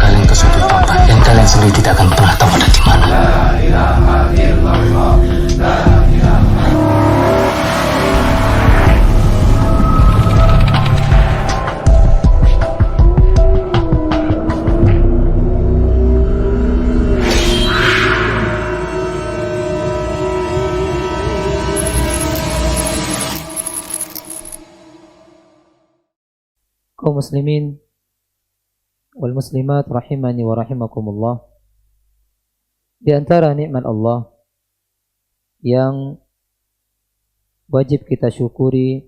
kalian ke suatu tempat yang kalian sendiri tidak akan pernah tahu ada di mana. Kaum muslimin wal muslimat rahimani wa rahimakumullah, di antara nikmat Allah yang wajib kita syukuri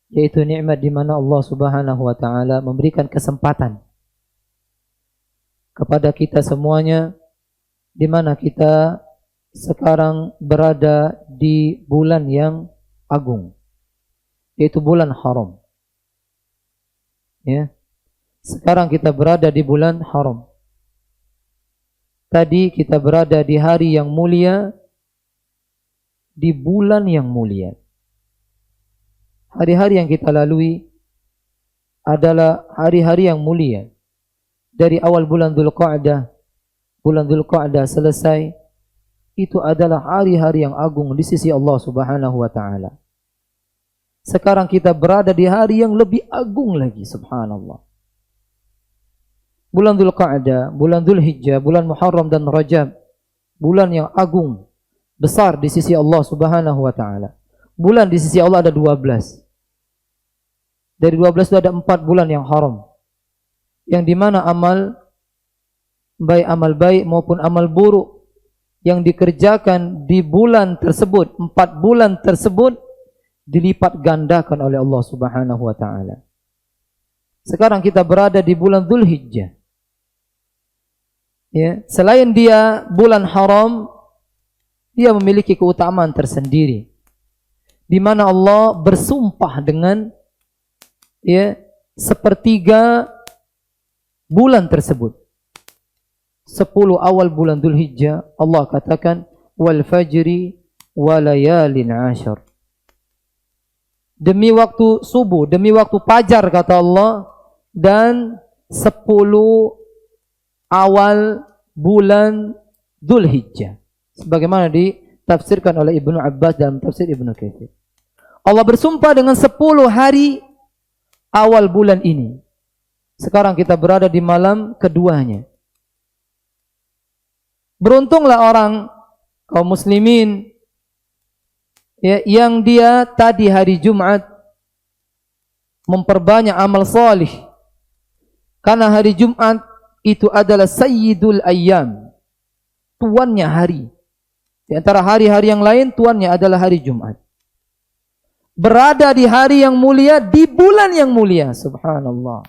yaitu nikmat di mana Allah Subhanahu wa taala memberikan kesempatan kepada kita semuanya, di mana kita sekarang berada di bulan yang agung, yaitu bulan haram. Ya. Sekarang kita berada di bulan haram. Tadi kita berada di hari yang mulia, di bulan yang mulia. Hari-hari yang kita lalui adalah hari-hari yang mulia. Dari awal bulan Dzulqa'dah, bulan Dzulqa'dah selesai, itu adalah hari-hari yang agung di sisi Allah Subhanahu wa taala. Sekarang kita berada di hari yang lebih agung lagi, subhanallah. Bulan Dzulqa'dah, bulan Dzulhijjah, bulan Muharram dan Rajab, bulan yang agung, besar di sisi Allah Subhanahu wa taala. Bulan di sisi Allah ada 12. Dari 12 itu ada 4 bulan yang haram, yang dimana amal baik maupun amal buruk yang dikerjakan di bulan tersebut, 4 bulan tersebut, dilipat gandakan oleh Allah Subhanahu wa taala. Sekarang kita berada di bulan Dzulhijjah. Ya, selain dia bulan haram, dia memiliki keutamaan tersendiri, di mana Allah bersumpah dengan sepertiga bulan tersebut. 10 awal bulan Dzulhijjah, Allah katakan wal fajri wa layalin 'ashar. Demi waktu subuh, demi waktu fajar kata Allah, dan 10 awal bulan Dzulhijjah, sebagaimana ditafsirkan oleh Ibnu Abbas dalam tafsir Ibnu Katsir. Allah bersumpah dengan 10 hari awal bulan ini. Sekarang kita berada di malam keduanya. Beruntunglah orang kaum muslimin yang dia tadi hari Jumat memperbanyak amal salih, karena hari Jumat itu adalah sayyidul ayyam, tuannya hari. Di antara hari-hari yang lain, tuannya adalah hari Jumat. Berada di hari yang mulia, di bulan yang mulia, subhanallah.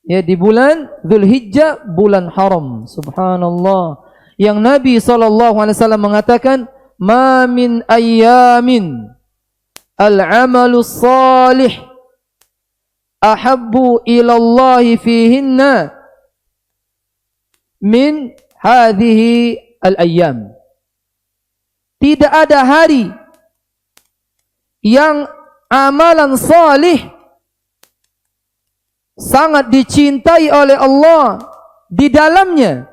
Ya, di bulan Dzulhijjah, bulan haram, subhanallah. Yang Nabi SAW mengatakan, ma min ayyamin al-amalu salih ahabbu ilallahi fihinna min hadhihi al-ayyam. Tidak ada hari yang amalan salih sangat dicintai oleh Allah di dalamnya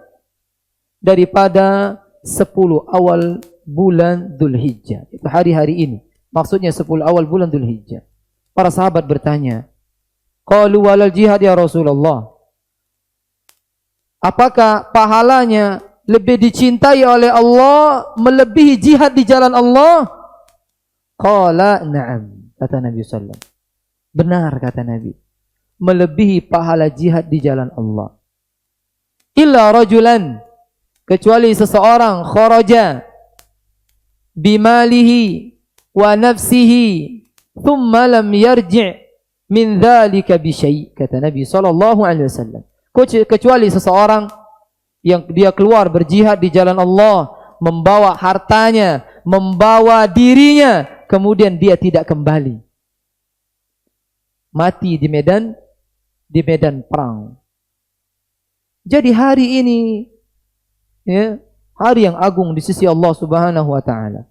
daripada 10 awal bulan Dzulhijjah. Itu hari-hari ini. Maksudnya 10 awal bulan Dzulhijjah. Para sahabat bertanya, qalu walal jihad ya Rasulullah, apakah pahalanya lebih dicintai oleh Allah melebihi jihad di jalan Allah? Qala na'am, kata Nabi sallallahu alaihi wasallam. Benar kata Nabi, melebihi pahala jihad di jalan Allah. Illa rajulan, kecuali seseorang, kharaja bimalihi wa nafsihi thumma lam yarji' min dzalika bi syai', kata Nabi sallallahu alaihi wasallam. Kecuali seseorang yang dia keluar berjihad di jalan Allah, membawa hartanya, membawa dirinya, kemudian dia tidak kembali, mati di medan perang. Jadi hari ini hari yang agung di sisi Allah Subhanahu wa taala.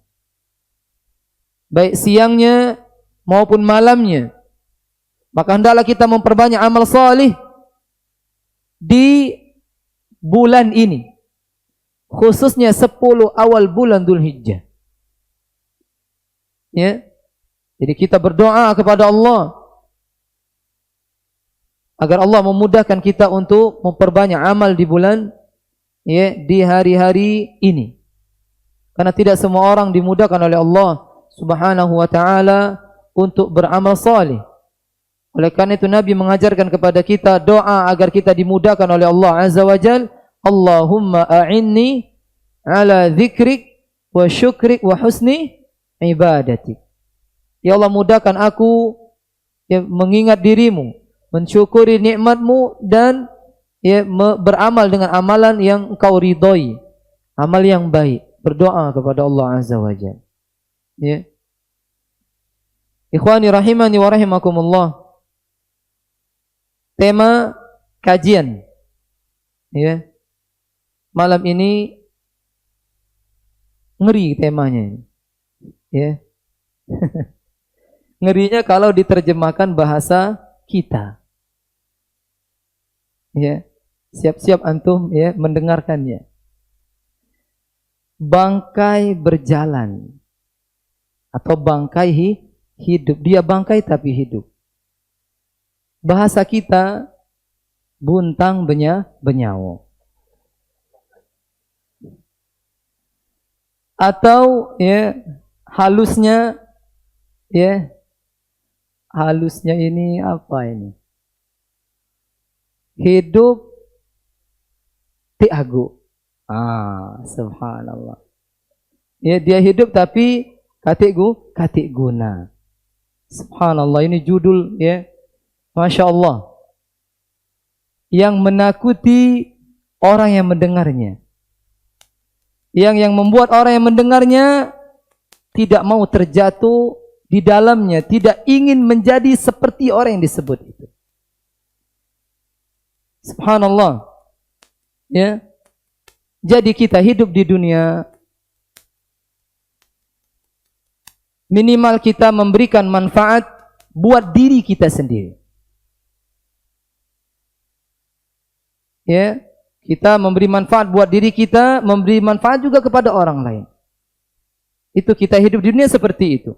Baik siangnya maupun malamnya. Maka hendaklah kita memperbanyak amal salih di bulan ini, khususnya 10 awal bulan Dzulhijjah. Ya. Jadi kita berdoa kepada Allah agar Allah memudahkan kita untuk memperbanyak amal di bulan, ya, di hari-hari ini. Karena tidak semua orang dimudahkan oleh Allah Subhanahu wa taala untuk beramal saleh. Oleh karena itu Nabi mengajarkan kepada kita doa agar kita dimudahkan oleh Allah Azza wa Jal. Allahumma a'inni ala dzikrik wa syukrik wa husni ibadatik. Ya Allah, mudahkan aku, ya, mengingat dirimu, mensyukuri nikmatmu, dan, ya, beramal dengan amalan yang engkau ridhoi, amal yang baik. Berdoa kepada Allah Azza wa Jalla. Ya. Ikhwani rahimani wa rahimakumullah. Tema kajian, ya, malam ini ngeri temanya, ya. Ngerinya kalau diterjemahkan bahasa kita. Ya. Siap-siap antum, ya, mendengarkannya. Bangkai berjalan atau bangkai hidup. Dia bangkai tapi hidup. Bahasa kita buntang benyawo. Atau, ya, halusnya, ya, halusnya ini apa ini? Hidup tiago. Subhanallah. Ya, dia hidup tapi katik guna. Subhanallah, ini judul, ya, Masya Allah, yang menakuti orang yang mendengarnya. Yang membuat orang yang mendengarnya tidak mau terjatuh di dalamnya, tidak ingin menjadi seperti orang yang disebut itu. Subhanallah. Ya. Jadi kita hidup di dunia, minimal kita memberikan manfaat buat diri kita sendiri. Ya, kita memberi manfaat buat diri kita, memberi manfaat juga kepada orang lain. Itu kita hidup di dunia seperti itu.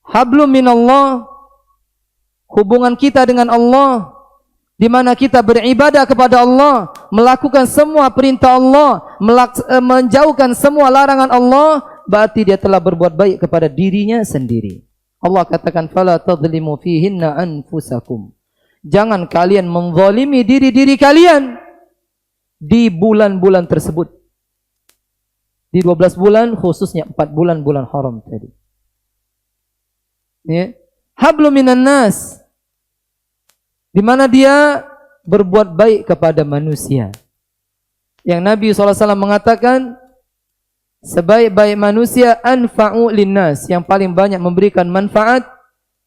Hablum minallah, hubungan kita dengan Allah, di mana kita beribadah kepada Allah, melakukan semua perintah Allah, menjauhkan semua larangan Allah, berarti dia telah berbuat baik kepada dirinya sendiri. Allah katakan, fala tadhlimu fihinna anfusakum. Jangan kalian menzalimi diri-diri kalian di bulan-bulan tersebut. Di 12 bulan, khususnya 4 bulan haram tadi. Ya. Hablum minan nas, di mana dia berbuat baik kepada manusia. Yang Nabi SAW mengatakan, sebaik-baik manusia anfa'u linnas, yang paling banyak memberikan manfaat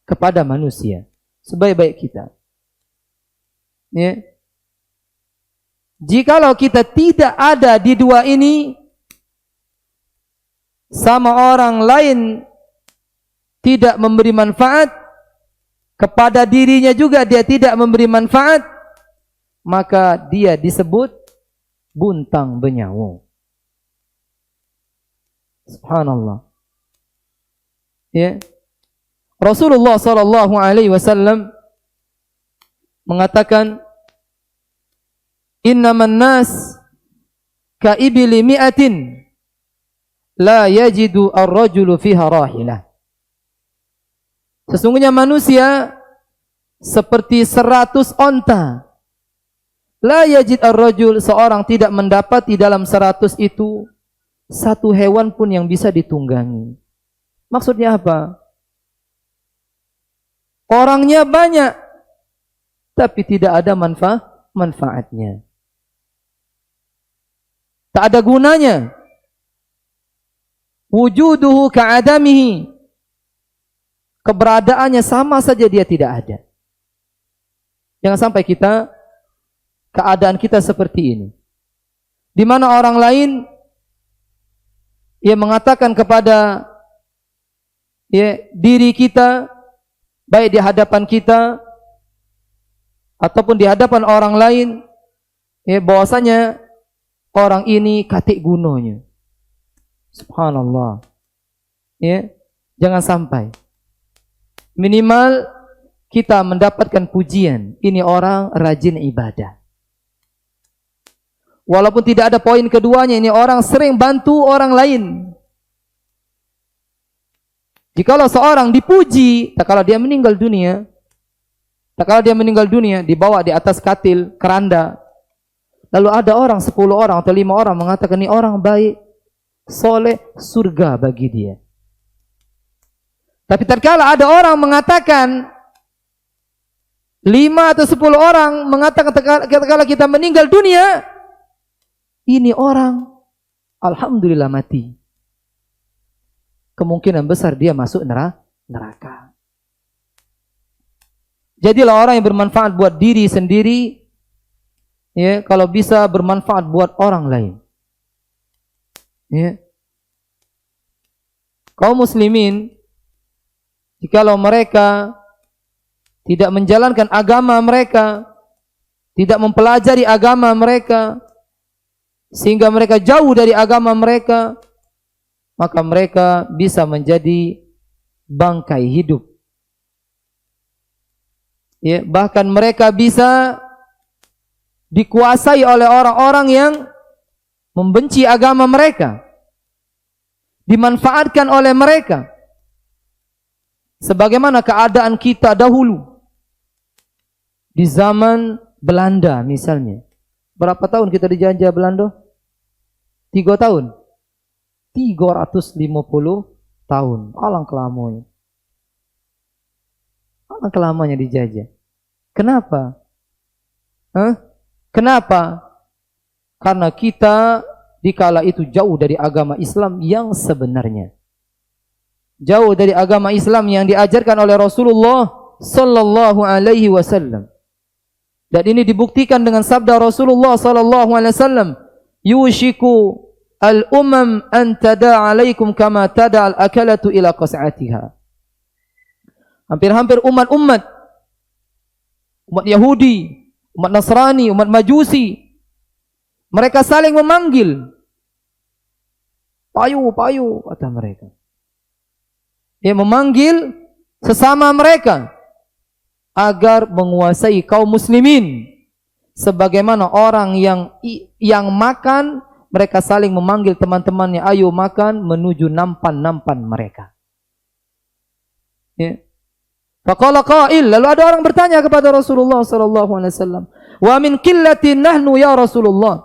kepada manusia. Sebaik-baik kita. Ya. Jikalau kita tidak ada di dua ini, sama orang lain tidak memberi manfaat, kepada dirinya juga dia tidak memberi manfaat, maka dia disebut buntang benyawo. Subhanallah. Ya. Rasulullah sallallahu alaihi wasallam mengatakan, innaman nas ka ibli mi'atin la yajidu ar-rajulu fiha rahilah. Sesungguhnya manusia seperti 100 onta. La yajid ar-rajul, seorang tidak mendapati dalam 100 itu satu hewan pun yang bisa ditunggangi. Maksudnya apa? Orangnya banyak, tapi tidak ada manfaatnya. Tak ada gunanya. Wujuduhu ka'adamihi. Keberadaannya sama saja dia tidak ada. Jangan sampai keadaan kita seperti ini. Di mana orang lain yang mengatakan kepada, ya, diri kita, baik di hadapan kita ataupun di hadapan orang lain, ya, bahwasanya orang ini katik gunonya. Subhanallah. Ya, jangan sampai. Minimal kita mendapatkan pujian, ini orang rajin ibadah. Walaupun tidak ada poin keduanya, ini orang sering bantu orang lain. Jikalau seorang dipuji, tak kala dia meninggal dunia, dibawa di atas katil, keranda. Lalu ada orang 10 orang atau 5 orang mengatakan ini orang baik, soleh, surga bagi dia. Tapi tatkala ada orang mengatakan, 5 atau 10 orang mengatakan tatkala kita meninggal dunia, ini orang alhamdulillah mati, kemungkinan besar dia masuk neraka. Jadilah orang yang bermanfaat buat diri sendiri, ya, kalau bisa bermanfaat buat orang lain. Ya. Kaum muslimin, jikalau mereka tidak menjalankan agama mereka, tidak mempelajari agama mereka, sehingga mereka jauh dari agama mereka, maka mereka bisa menjadi bangkai hidup. Ya, bahkan mereka bisa dikuasai oleh orang-orang yang membenci agama mereka, dimanfaatkan oleh mereka. Sebagaimana keadaan kita dahulu di zaman Belanda misalnya. Berapa tahun kita dijajah Belanda? 3 tahun. 350 tahun. Alang kelamanya dijajah. Kenapa? Kenapa? Karena kita dikala itu jauh dari agama Islam yang sebenarnya. Jauh dari agama Islam yang diajarkan oleh Rasulullah sallallahu alaihi wasallam. Dan ini dibuktikan dengan sabda Rasulullah sallallahu alaihi wasallam, "Yushiku al-umam an tada'a alaikum kama tada'a al-akalatu ila qas'atiha." Hampir-hampir umat Yahudi, umat Nasrani, umat Majusi, mereka saling memanggil. Payu, kata mereka. Dia memanggil sesama mereka agar menguasai kaum muslimin. Sebagaimana orang yang makan, mereka saling memanggil teman-temannya, ayo makan, menuju nampan-nampan mereka. Ya. Faqala qail, lalu ada orang bertanya kepada Rasulullah sallallahu alaihi wasallam, "Wa min qillatin nahnu ya Rasulullah?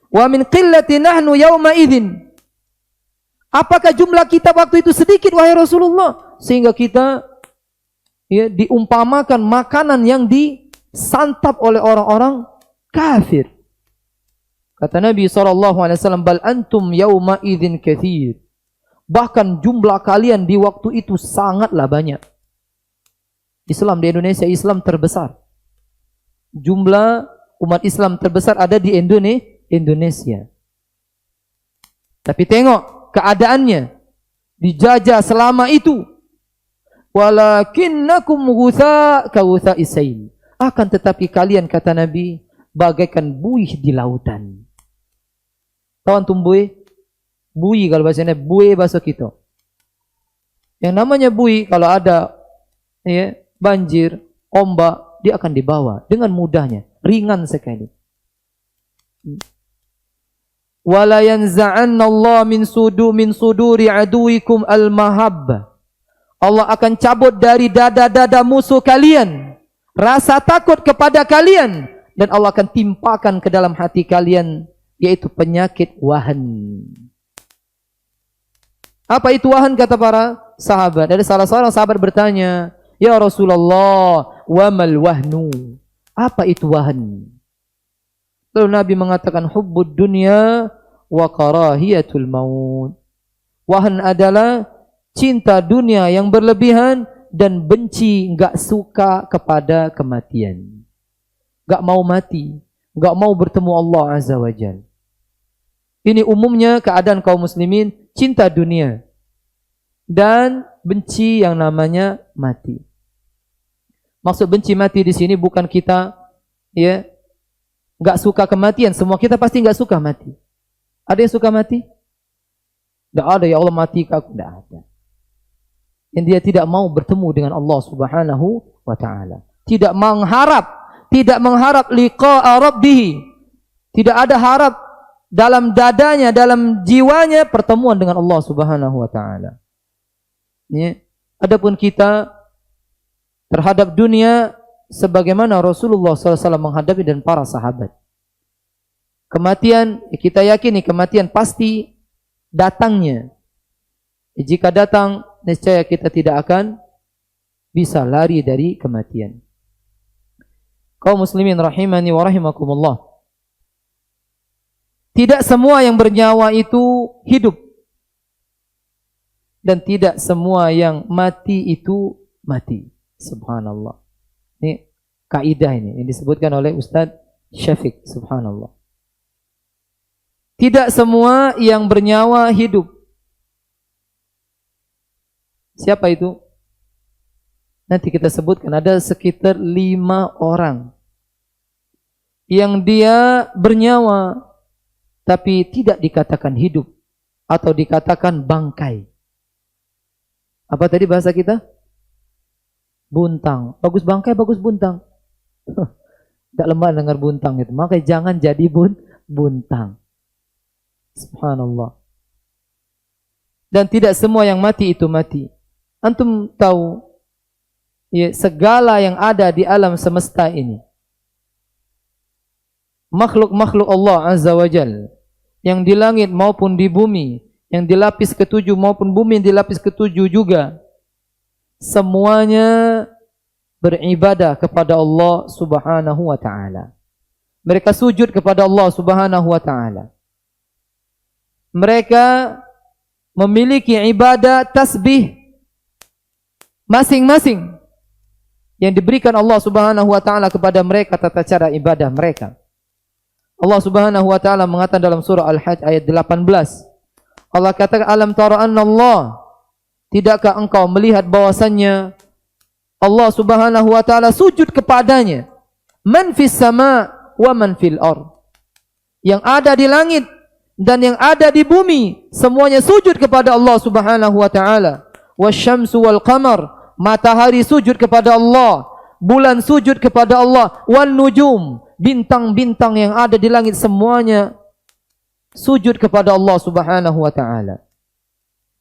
Wa min qillatin nahnu yauma idzin?" Apakah jumlah kita waktu itu sedikit wahai Rasulullah sehingga kita, ya, diumpamakan makanan yang disantap oleh orang-orang kafir? Kata Nabi SAW, "Bal antum yauma idzin katsir." Bahkan jumlah kalian di waktu itu sangatlah banyak. Islam di Indonesia, Islam terbesar. Jumlah umat Islam terbesar ada di Indonesia. Tapi tengok keadaannya, dijajah selama itu. Walakinnakum ghutha ka ghutha'is sail. Akan tetapi kalian, kata Nabi, bagaikan buih di lautan. Tahu antum buih? Buih kalau bahasanya, buih bahasa kita. Yang namanya buih, kalau ada, ya, banjir, ombak, dia akan dibawa dengan mudahnya, ringan sekali. Wala yanza'anna Allah min suduri aduikum al-mahabbah. Allah akan cabut dari dada-dada musuh kalian rasa takut kepada kalian, dan Allah akan timpakan ke dalam hati kalian, yaitu penyakit wahan. Apa itu wahan, kata para sahabat? Dari salah seorang sahabat bertanya, "Ya Rasulullah, wa mal wahnu?" Apa itu wahan? Lalu Nabi mengatakan, "Hubbud dunya wa karahiyatul maut." Wahan adalah cinta dunia yang berlebihan dan benci, enggak suka kepada kematian. Enggak mau mati, enggak mau bertemu Allah Azza wa Jalla. Ini umumnya keadaan kaum muslimin, cinta dunia dan benci yang namanya mati. Maksud benci mati di sini bukan kita ya enggak suka kematian. Semua kita pasti enggak suka mati. Ada yang suka mati? Enggak ada, ya Allah mati aku, enggak ada. Yang dia tidak mau bertemu dengan Allah Subhanahu wa taala. Tidak mengharap liqa'a rabbih. Tidak ada harap dalam dadanya, dalam jiwanya pertemuan dengan Allah Subhanahu wa taala. Ya. Adapun kita terhadap dunia sebagaimana Rasulullah SAW menghadapi dan para sahabat. Kematian, kita yakini kematian pasti datangnya. Jika datang, niscaya kita tidak akan bisa lari dari kematian. Kaum muslimin rahimani wa rahimakumullah. Tidak semua yang bernyawa itu hidup. Dan tidak semua yang mati itu mati. Subhanallah. Ini kaidah ini yang disebutkan oleh Ustaz Syafiq. Subhanallah. Tidak semua yang bernyawa hidup. Siapa itu? Nanti kita sebutkan ada sekitar 5 orang yang dia bernyawa tapi tidak dikatakan hidup atau dikatakan bangkai. Apa tadi bahasa kita? Buntang. Bagus bangkai, bagus buntang. Tak lemah dengar buntang itu. Maka jangan jadi buntang. Subhanallah. Dan tidak semua yang mati itu mati. Antum tahu ya, segala yang ada di alam semesta ini, makhluk-makhluk Allah Azza wa Jal, yang di langit maupun di bumi, yang di lapis ketujuh maupun bumi yang di lapis ketujuh juga, semuanya beribadah kepada Allah Subhanahu wa ta'ala. Mereka sujud kepada Allah Subhanahu wa ta'ala. Mereka memiliki ibadah tasbih masing-masing yang diberikan Allah Subhanahu wa ta'ala kepada mereka, tata cara ibadah mereka. Allah Subhanahu wa ta'ala mengatakan dalam surah Al-Hajj ayat 18. Allah katakan, alam tara anna Allah, tidakkah engkau melihat bahwasannya Allah Subhanahu wa ta'ala sujud kepadanya, man fis sama wa man fil ard, yang ada di langit dan yang ada di bumi, semuanya sujud kepada Allah Subhanahu wa ta'ala. Wasyamsu wal qamar, matahari sujud kepada Allah, bulan sujud kepada Allah, wan nujum, bintang-bintang yang ada di langit semuanya sujud kepada Allah Subhanahu wa ta'ala.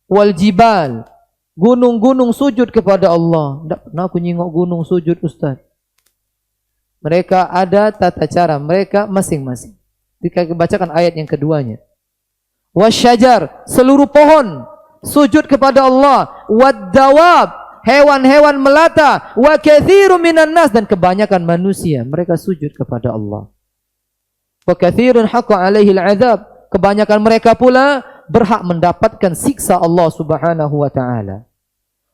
Wal jibal, gunung-gunung sujud kepada Allah. Tak pernah aku nyingok gunung sujud, Ustaz. Mereka ada tata cara mereka masing-masing. Kita bacakan ayat yang keduanya. Wasyajar, seluruh pohon sujud kepada Allah. Waddawab, hewan-hewan melata. Wa katsirun minan nas, dan kebanyakan manusia mereka sujud kepada Allah. Wa katsirun haqqa alaihi al'adzab, kebanyakan mereka pula berhak mendapatkan siksa Allah Subhanahu wa ta'ala.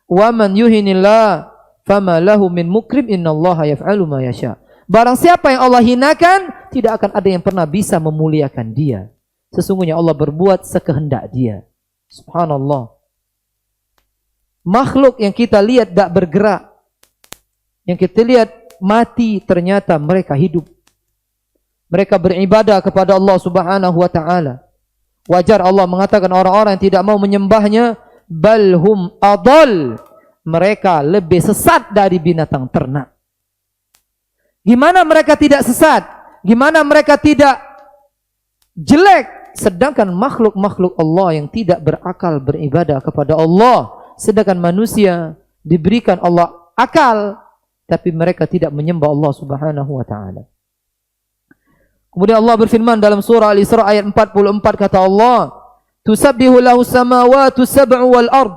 Wa man yuhinillah fama lahu min mukrim, innallaha yaf'alu ma yasha. Barang siapa yang Allah hinakan, tidak akan ada yang pernah bisa memuliakan dia. Sesungguhnya Allah berbuat sekehendak dia. Subhanallah. Makhluk yang kita lihat tak bergerak, yang kita lihat mati, ternyata mereka hidup. Mereka beribadah kepada Allah Subhanahu wa ta'ala. Wajar Allah mengatakan orang-orang yang tidak mau menyembahnya, balhum adal, mereka lebih sesat dari binatang ternak. Gimana mereka tidak sesat? Gimana mereka tidak jelek? Sedangkan makhluk-makhluk Allah yang tidak berakal beribadah kepada Allah. Sedangkan manusia diberikan Allah akal, tapi mereka tidak menyembah Allah Subhanahu wa ta'ala. Kemudian Allah berfirman dalam surah Al-Isra ayat 44, kata Allah, tusabbihu lahu samawati sab'u wal ard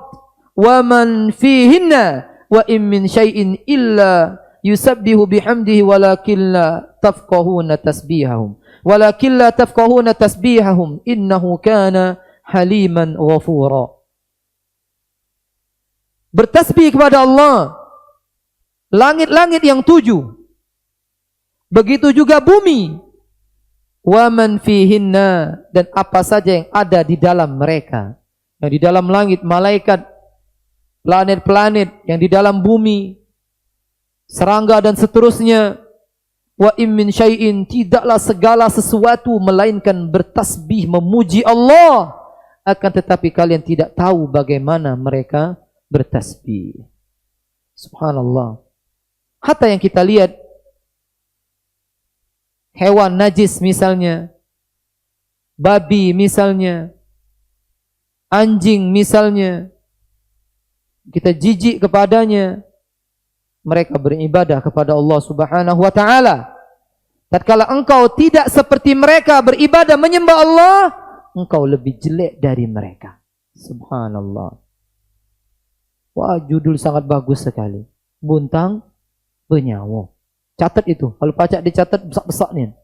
wa man fihinna wa in min syai'in illa yusabbihu bihamdihi walakin la tafqahuna tasbihahum innahu kana haliman ghafura. Bertasbih kepada Allah langit-langit yang 7, begitu juga bumi, wa man fihinna, dan apa saja yang ada di dalam mereka, yang di dalam langit, malaikat, planet-planet, yang di dalam bumi, serangga dan seterusnya. Wa in min syai'in, tidaklah segala sesuatu melainkan bertasbih memuji Allah, akan tetapi kalian tidak tahu bagaimana mereka bertasbih. Subhanallah. Hatta yang kita lihat hewan najis misalnya, babi misalnya, anjing misalnya, kita jijik kepadanya, mereka beribadah kepada Allah Subhanahu wa taala. Tatkala engkau tidak seperti mereka beribadah menyembah Allah, engkau lebih jelek dari mereka. Subhanallah. Wah, judul sangat bagus sekali. Buntang Benyawa. Catat itu. Kalau pacak dicatat besar-besar nih.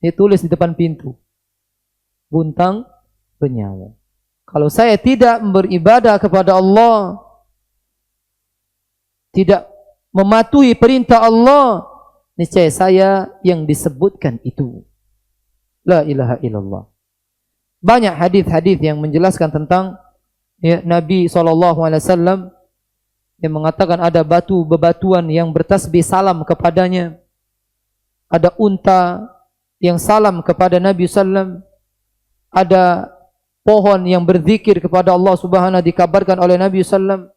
Dia tulis di depan pintu. Buntang Benyawa. Kalau saya tidak beribadah kepada Allah, tidak mematuhi perintah Allah, niscaya saya yang disebutkan itu. La ilaha illallah. Banyak hadis-hadis yang menjelaskan tentang Nabi SAW yang mengatakan ada bebatuan yang bertasbih salam kepadanya. Ada unta yang salam kepada Nabi SAW. Ada pohon yang berzikir kepada Allah Subhanahu, dikabarkan oleh Nabi SAW.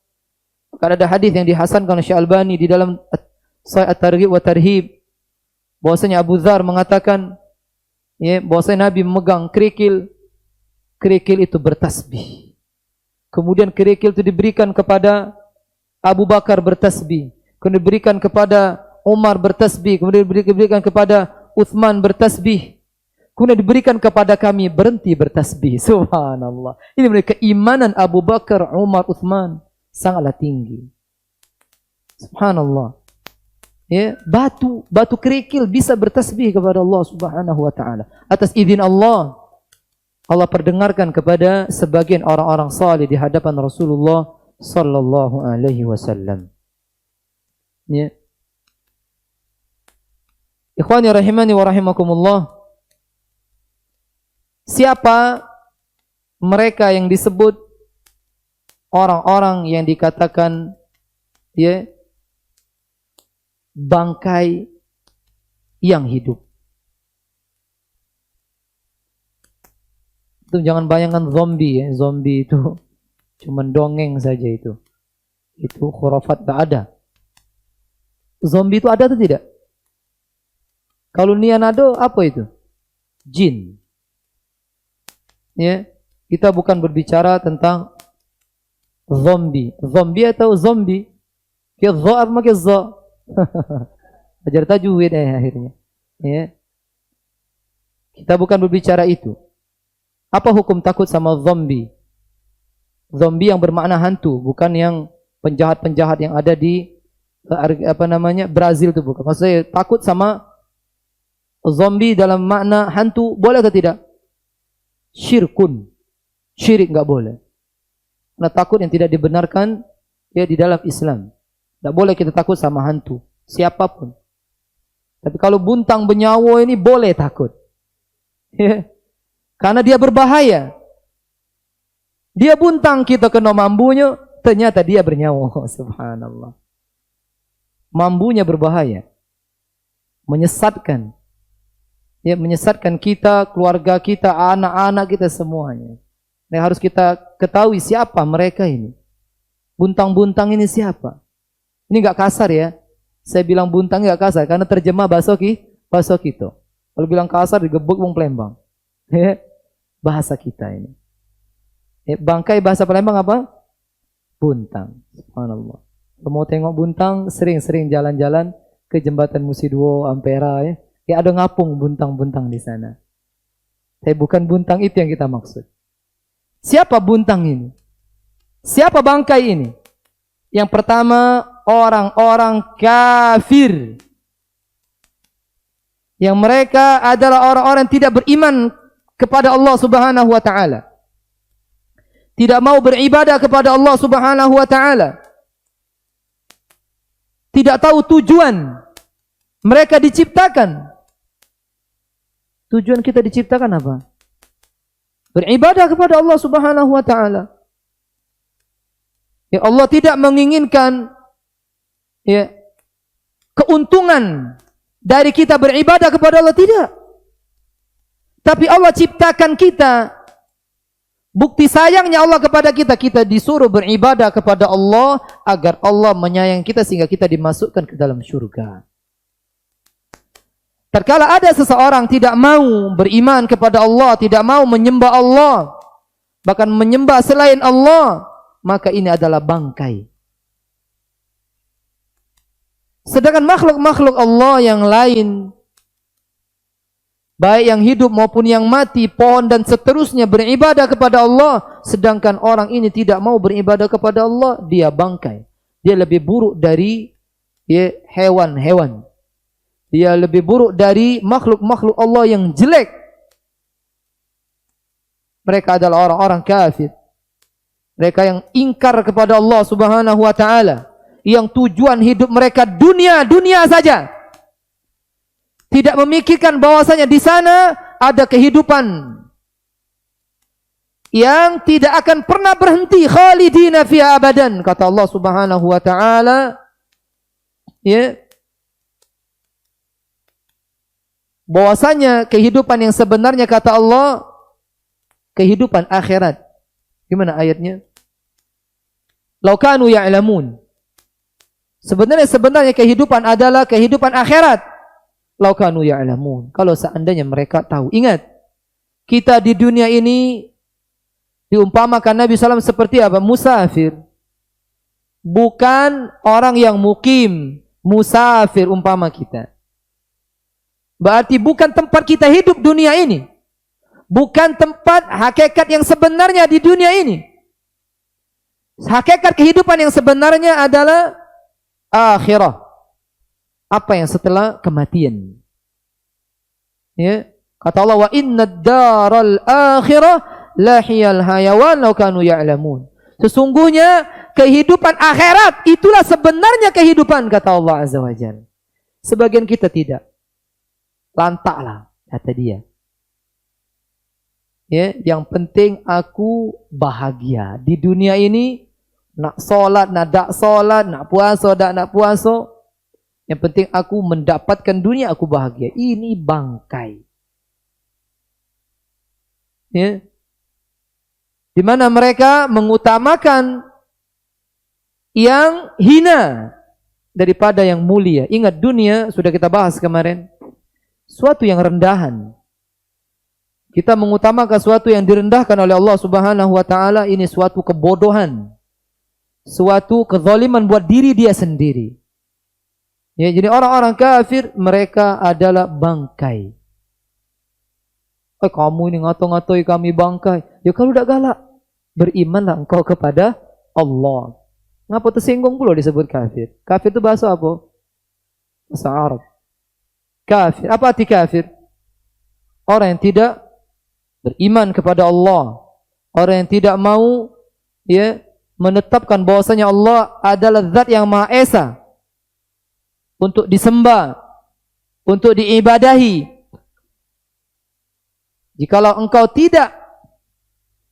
Karena ada hadis yang dihasankan oleh Syekh Albani di dalam Sahih At-Targhib wa Tarhib, bahwasanya Abu Dzar mengatakan bahwasanya Nabi memegang kerikil itu bertasbih. Kemudian kerikil itu diberikan kepada Abu Bakar bertasbih, kemudian diberikan kepada Umar bertasbih, kemudian diberikan kepada Utsman bertasbih, kemudian diberikan kepada kami berhenti bertasbih. Subhanallah. Ini mereka keimanan Abu Bakar, Umar, Utsman sangatlah tinggi. Subhanallah. Batu kerikil bisa bertasbih kepada Allah Subhanahu wa taala. Atas izin Allah, Allah perdengarkan kepada sebagian orang-orang saleh di hadapan Rasulullah sallallahu alaihi wasallam. Ikhwani rahimani wa rahimakumullah. Siapa mereka yang disebut orang-orang yang dikatakan bangkai yang hidup? Itu jangan bayangkan zombie Zombie itu cuma dongeng saja itu. Itu khurafat, tak ada. Zombie itu ada atau tidak? Kalau nianado apa itu? Jin. Kita bukan berbicara tentang zombie. Zombie atau zombie? Kita zo apa makai zo? Ajar tajwid akhirnya. Kita bukan berbicara itu. Apa hukum takut sama zombie? Zombie yang bermakna hantu, bukan yang penjahat-penjahat yang ada di Brazil itu, bukan. Maksudnya takut sama zombie dalam makna hantu, boleh atau tidak? Syirkun. Syirik enggak boleh. Karena takut yang tidak dibenarkan di dalam Islam. Enggak boleh kita takut sama hantu, siapapun. Tapi kalau buntang benyawa ini boleh takut. Karena dia berbahaya. Dia buntang, kita kena mambunya, ternyata dia bernyawa. Subhanallah. Mambunya berbahaya. Menyesatkan. Menyesatkan kita, keluarga kita, anak-anak kita semuanya. Nah, harus kita ketahui siapa mereka ini. Buntang-buntang ini siapa? Ini enggak kasar ya. Saya bilang buntang enggak kasar karena terjemah bahasa kita. Kalau bilang kasar digebuk wong Palembang. Bahasa kita ini. Bangkai bahasa Palembang apa? Buntang. Subhanallah. Kalau mau tengok buntang, sering-sering jalan-jalan ke jembatan Musidwo, Ampera ada ngapung buntang-buntang di sana. Tapi bukan buntang itu yang kita maksud. Siapa buntang ini? Siapa bangkai ini? Yang pertama, orang-orang kafir. Yang mereka adalah orang-orang yang tidak beriman kepada Allah Subhanahu wa taala. Tidak mau beribadah kepada Allah Subhanahu wa taala. Tidak tahu tujuan mereka diciptakan. Tujuan kita diciptakan apa? Beribadah kepada Allah Subhanahu wa taala. Allah tidak menginginkan keuntungan dari kita beribadah kepada Allah, tidak. Tapi Allah ciptakan kita. Bukti sayangnya Allah kepada kita, kita disuruh beribadah kepada Allah agar Allah menyayangi kita sehingga kita dimasukkan ke dalam surga. Terkala ada seseorang tidak mau beriman kepada Allah, tidak mau menyembah Allah, bahkan menyembah selain Allah, maka ini adalah bangkai. Sedangkan makhluk-makhluk Allah yang lain, baik yang hidup maupun yang mati, pohon dan seterusnya beribadah kepada Allah, sedangkan orang ini tidak mau beribadah kepada Allah, dia bangkai. Dia lebih buruk dari hewan-hewan. Dia lebih buruk dari makhluk-makhluk Allah yang jelek. Mereka adalah orang-orang kafir. Mereka yang ingkar kepada Allah Subhanahu wa taala, yang tujuan hidup mereka dunia saja. Tidak memikirkan bahwasanya di sana ada kehidupan yang tidak akan pernah berhenti, khalidina fiha abadan, kata Allah Subhanahu wa taala. Bahwasanya kehidupan yang sebenarnya, kata Allah, kehidupan akhirat. Gimana ayatnya? Lau kanu ya'lamun. Sebenarnya kehidupan adalah kehidupan akhirat. Lau kanu ya'lamun. Kalau seandainya mereka tahu. Ingat, kita di dunia ini diumpamakan Nabi SAW seperti apa? Musafir. Bukan orang yang mukim. Musafir umpama kita. Berarti bukan tempat kita hidup dunia ini. Bukan tempat hakikat yang sebenarnya di dunia ini. Hakikat kehidupan yang sebenarnya adalah akhirah. Apa yang setelah kematian. Ya, kata Allah, wa innad daral akhirah lahiyal hayawan law kanu ya'lamun. Sesungguhnya kehidupan akhirat itulah sebenarnya kehidupan, kata Allah Azza wa Jalla. Sebagian kita tidak. Lantaklah, kata dia. Ya, yang penting aku bahagia di dunia ini. Nak solat, nak tak solat, nak puasa, tak nak puasa. Yang penting aku mendapatkan dunia, aku bahagia. Ini bangkai. Ya. Di mana mereka mengutamakan yang hina daripada yang mulia. Ingat, dunia sudah kita bahas kemarin. Suatu yang rendahan. Kita mengutamakan suatu yang direndahkan oleh Allah Subhanahu wa taala, ini suatu kebodohan. Suatu kezaliman buat diri dia sendiri. Ya, jadi orang-orang kafir mereka adalah bangkai. Kamu ini ngato-ngatoi kami bangkai. Ya kalau udah galak, berimanlah engkau kepada Allah. Ngapa tersinggung pula disebut kafir? Kafir itu bahasa apa? Bahasa Arab. Kafir. Apa arti kafir? Orang yang tidak beriman kepada Allah. Orang yang tidak mau menetapkan bahwasanya Allah adalah zat yang Maha Esa. Untuk disembah. Untuk diibadahi. Jikalau engkau tidak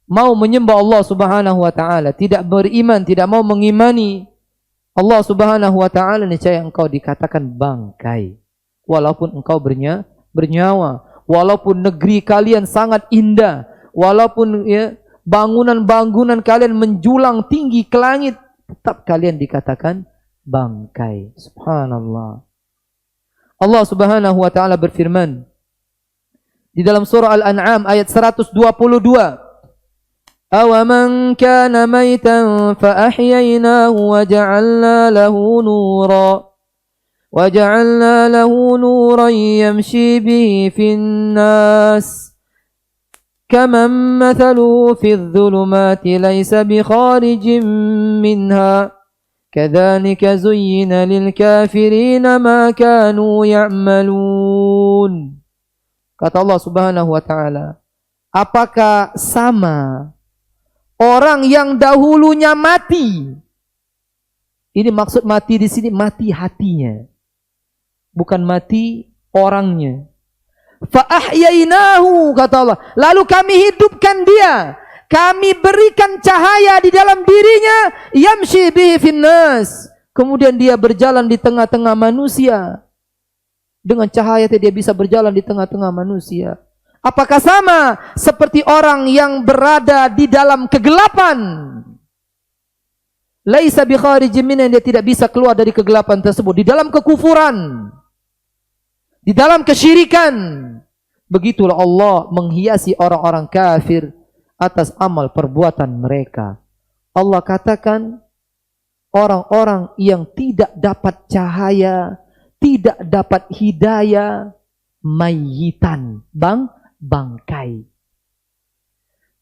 mau menyembah Allah Subhanahu wa taala, tidak beriman, tidak mau mengimani Allah Subhanahu wa taala, niscaya engkau dikatakan bangkai. Walaupun engkau bernyawa, walaupun negeri kalian sangat indah, walaupun bangunan-bangunan kalian menjulang tinggi ke langit, tetap kalian dikatakan bangkai. Subhanallah. Allah Subhanahu wa taala berfirman di dalam surah Al-An'am ayat 122. Awaman kana maitan fa ahyainahu wa ja'alna lahu nuran وَجَعَلْنَا لَهُ نُورًا يَمْشِي بِهِ فِي النَّاسِ كَمَنْ مَثَلُهُ فِي الظُّلُمَاتِ لَيْسَ بِخَارِجٍ مِنْهَا كَذَلِكَ زُيِّنَ لِلْكَافِرِينَ مَا كَانُوا يَعْمَلُونَ. Kata Allah Subhanahu wa taala, apakah sama orang yang dahulunya mati? Ini maksud mati di sini, mati hatinya. Bukan mati orangnya. Fa'ahyainahu, kata Allah. Lalu kami hidupkan dia. Kami berikan cahaya di dalam dirinya. Yamshi bihi finnas. Kemudian dia berjalan di tengah-tengah manusia. Dengan cahaya dia bisa berjalan di tengah-tengah manusia. Apakah sama seperti orang yang berada di dalam kegelapan? Laisa bi kharijin minha, dia tidak bisa keluar dari kegelapan tersebut. Di dalam kekufuran, di dalam kesyirikan. Begitulah Allah menghiasi orang-orang kafir atas amal perbuatan mereka. Allah katakan orang-orang yang tidak dapat cahaya, tidak dapat hidayah, mayyitan, bangkai.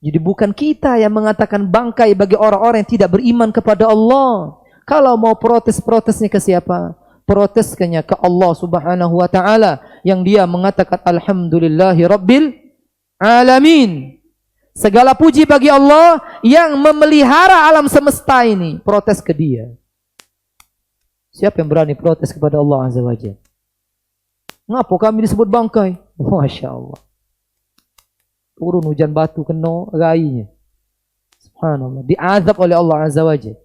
Jadi bukan kita yang mengatakan bangkai bagi orang-orang yang tidak beriman kepada Allah. Kalau mau protesnya ke siapa? Protesnya ke Allah Subhanahu wa taala yang dia mengatakan alhamdulillahi rabbil alamin. Segala puji bagi Allah yang memelihara alam semesta ini. Protes ke dia. Siapa yang berani protes kepada Allah Azza wa Jalla? Ngapa kami disebut bangkai? Masya Allah. Turun hujan batu kena rainya. Subhanallah. Diazab oleh Allah Azza wa Jalla.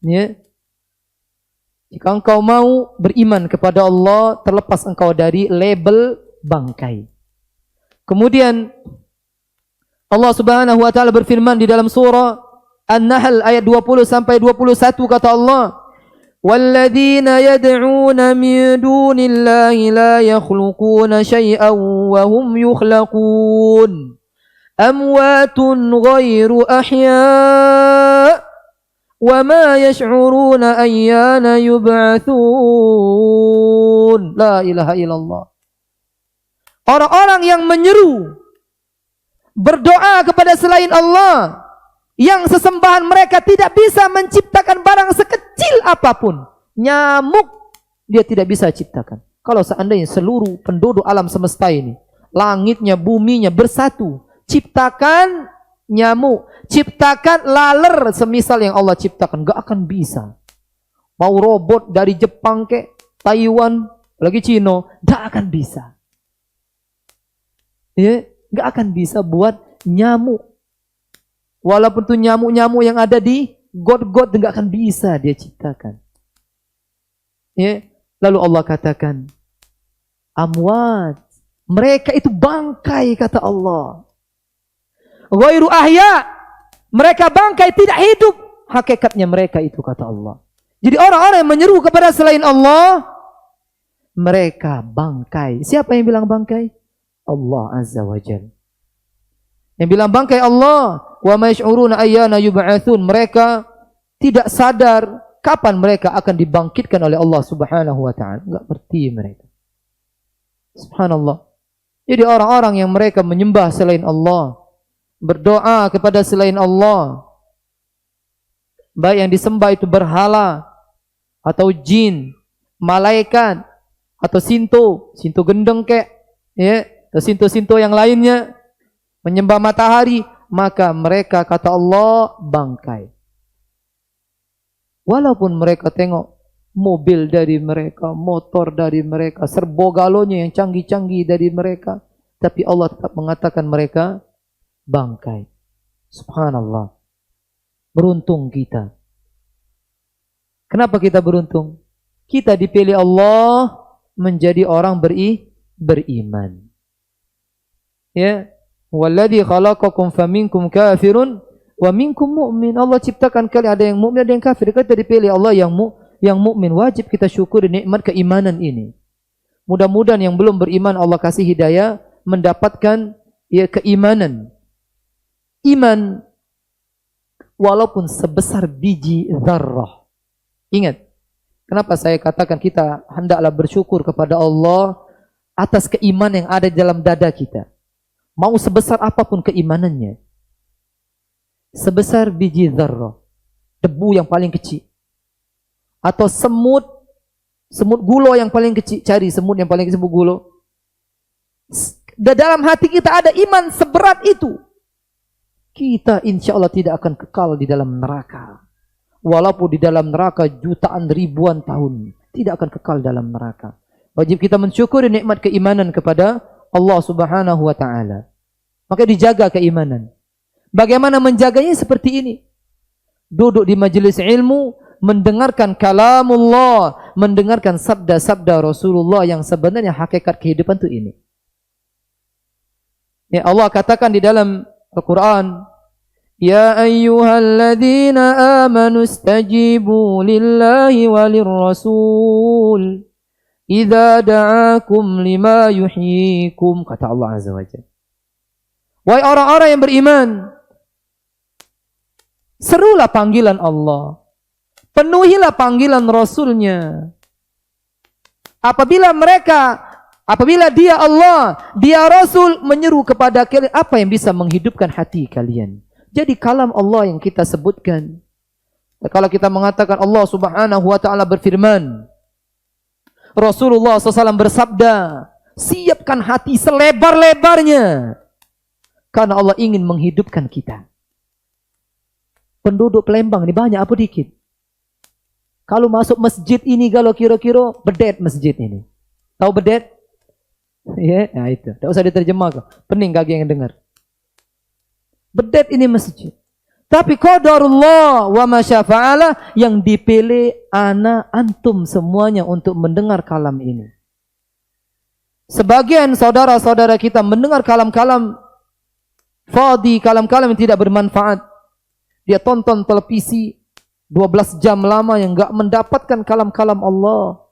Ya. Jika engkau mau beriman kepada Allah, terlepas engkau dari label bangkai. Kemudian Allah Subhanahu wa taala berfirman di dalam surah An-Nahl ayat 20 sampai 21, kata Allah, وَالَّذِينَ يَدْعُونَ مِن دُونِ اللَّهِ لَا يَخْلُقُونَ شَيْئًا وَهُمْ يُخْلَقُونَ أَمْوَاتٌ غَيْرُ أَحْيَاءٍ وَمَا يَشْعُرُونَ أَيَّانَ يُبْعَثُونَ. La ilaha illallah. Orang-orang yang menyeru, berdoa kepada selain Allah, yang sesembahan mereka tidak bisa menciptakan barang sekecil apapun. Nyamuk dia tidak bisa ciptakan. Kalau seandainya seluruh penduduk alam semesta ini, langitnya, buminya bersatu, ciptakan nyamuk, ciptakan laler semisal yang Allah ciptakan, gak akan bisa. Mau robot dari Jepang ke Taiwan, lagi Cina, gak akan bisa. Ya, gak akan bisa buat nyamuk. Walaupun itu nyamuk-nyamuk yang ada di got-got, enggak akan bisa dia ciptakan. Ya, lalu Allah katakan, amwat, mereka itu bangkai, kata Allah. Ghairu ahya, mereka bangkai, tidak hidup. Hakikatnya mereka itu, kata Allah. Jadi orang-orang yang menyeru kepada selain Allah, mereka bangkai. Siapa yang bilang bangkai? Allah Azza wa Jalla. Yang bilang bangkai Allah. Wa ma yash'uruna ayyana yub'atsun. Mereka tidak sadar kapan mereka akan dibangkitkan oleh Allah Subhanahu wa taala. Enggak ngerti mereka. Subhanallah. Jadi orang-orang yang mereka menyembah selain Allah, berdoa kepada selain Allah, baik yang disembah itu berhala atau jin, malaikat atau sinto gendeng kek, ya, atau sinto yang lainnya, menyembah matahari, maka mereka, kata Allah, bangkai. Walaupun mereka tengok mobil dari mereka, motor dari mereka, serbogalonya yang canggih-canggih dari mereka, tapi Allah tetap mengatakan mereka bangkai. Subhanallah. Beruntung kita. Kenapa kita beruntung? Kita dipilih Allah menjadi orang beriman. Ya. Walladzi khalaqakum faminkum kafirun wa minkum mu'min. Allah ciptakan kalian, ada yang mukmin, ada yang kafir. Kita dipilih Allah yang mukmin. Wajib kita syukuri nikmat keimanan ini. Mudah-mudahan yang belum beriman Allah kasih hidayah mendapatkan ya keimanan. Iman walaupun sebesar biji zarrah. Ingat, kenapa saya katakan kita hendaklah bersyukur kepada Allah atas keimanan yang ada di dalam dada kita. Mau sebesar apapun keimanannya, sebesar biji zarrah, debu yang paling kecil, atau semut gulo yang paling kecil, cari semut yang paling kecil, semut gulo. Dalam hati kita ada iman seberat itu, kita insya Allah tidak akan kekal di dalam neraka. Walaupun di dalam neraka jutaan ribuan tahun, tidak akan kekal dalam neraka. Wajib kita mensyukuri nikmat keimanan kepada Allah Subhanahu wa taala. Maka dijaga keimanan. Bagaimana menjaganya? Seperti ini. Duduk di majelis ilmu, mendengarkan kalamullah, mendengarkan sabda-sabda Rasulullah yang sebenarnya hakikat kehidupan itu ini. Ya, Allah katakan di dalam Al-Quran, Ya ayyuhalladzina amanu istajibu lillahi walir rasul idza da'akum lima yuhyikum, kata Allah Azza wa Jalla. Wahai orang-orang yang beriman, serulah panggilan Allah, penuhilah panggilan Rasulnya. Apabila dia Allah, dia Rasul menyeru kepada kalian, apa yang bisa menghidupkan hati kalian? Jadi kalam Allah yang kita sebutkan. Kalau kita mengatakan Allah Subhanahu wa ta'ala berfirman, Rasulullah SAW bersabda, siapkan hati selebar-lebarnya, karena Allah ingin menghidupkan kita. Penduduk Palembang ini banyak apa dikit? Kalau masuk masjid ini, kalau kira-kira bedet masjid ini. Tahu bedet? Ya, nah itu. Tak usah diterjemah. Pening kaki yang dengar. Bedet ini masjid. Tapi qadarullah wa masyafa'ala, yang dipilih ana antum semuanya untuk mendengar kalam ini. Sebagian saudara-saudara kita mendengar kalam-kalam fadhi, kalam-kalam yang tidak bermanfaat. Dia tonton televisi 12 jam lama yang enggak mendapatkan kalam-kalam Allah,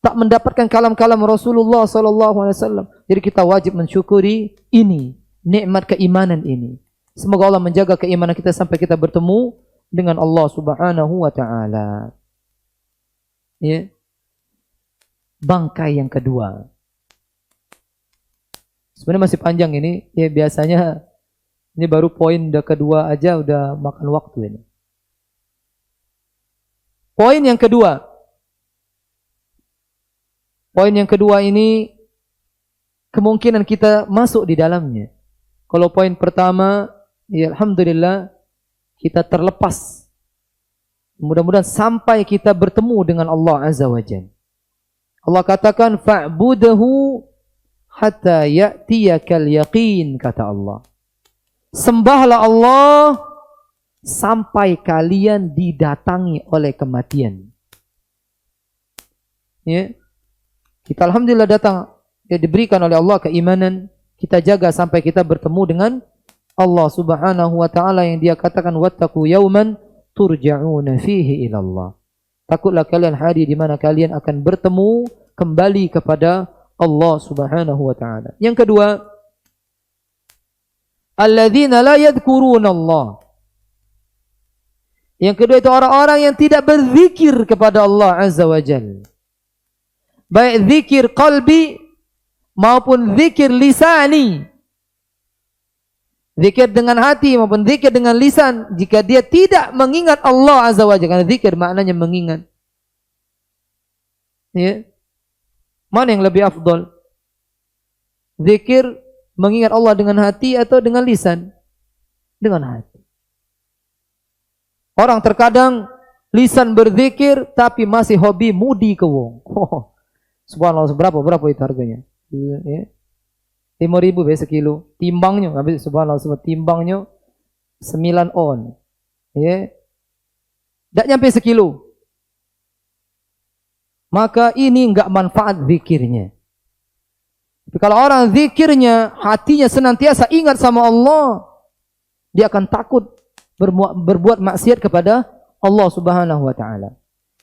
tak mendapatkan kalam-kalam Rasulullah sallallahu alaihi wasallam. Jadi kita wajib mensyukuri ini, nikmat keimanan ini. Semoga Allah menjaga keimanan kita sampai kita bertemu dengan Allah Subhanahu wa taala. Ya. Bangkai yang kedua. Sebenarnya masih panjang ini, ya biasanya ini baru poin kedua aja udah makan waktu ini. Poin yang kedua. Poin yang kedua ini kemungkinan kita masuk di dalamnya. Kalau poin pertama, ya alhamdulillah kita terlepas. Mudah-mudahan sampai kita bertemu dengan Allah Azza wa Jalla. Allah katakan fa'budhu hatta ya'tiyakal yaqin, kata Allah. Sembahlah Allah sampai kalian didatangi oleh kematian. Ya. Kita alhamdulillah datang, ya, diberikan oleh Allah keimanan, kita jaga sampai kita bertemu dengan Allah Subhanahu wa taala yang Dia katakan wattaqu yauman turja'una fihi ila Allah. Takutlah kalian hari di mana kalian akan bertemu kembali kepada Allah Subhanahu wa taala. Yang kedua, alladzina la yadhkuruna Allah. Yang kedua itu orang-orang yang tidak berzikir kepada Allah Azza wa Jalla. Baik zikir qalbi maupun zikir lisani. Zikir dengan hati maupun zikir dengan lisan, jika dia tidak mengingat Allah Azza wa Jalla, karena zikir maknanya mengingat. Ya. Mana yang lebih afdal? Zikir mengingat Allah dengan hati atau dengan lisan? Dengan hati. Orang terkadang lisan berzikir tapi masih hobi mudi ke wong. Oh, subhanallah, berapa itu harganya? Ya. 5.000 sekilo. Timbangnya, habis subhanallah, timbangnya 9 on. Ya. Tak nyampe sekilo. Maka ini enggak manfaat zikirnya. Tapi kalau orang zikirnya, hatinya senantiasa ingat sama Allah, dia akan takut berbuat maksiat kepada Allah Subhanahu wa taala.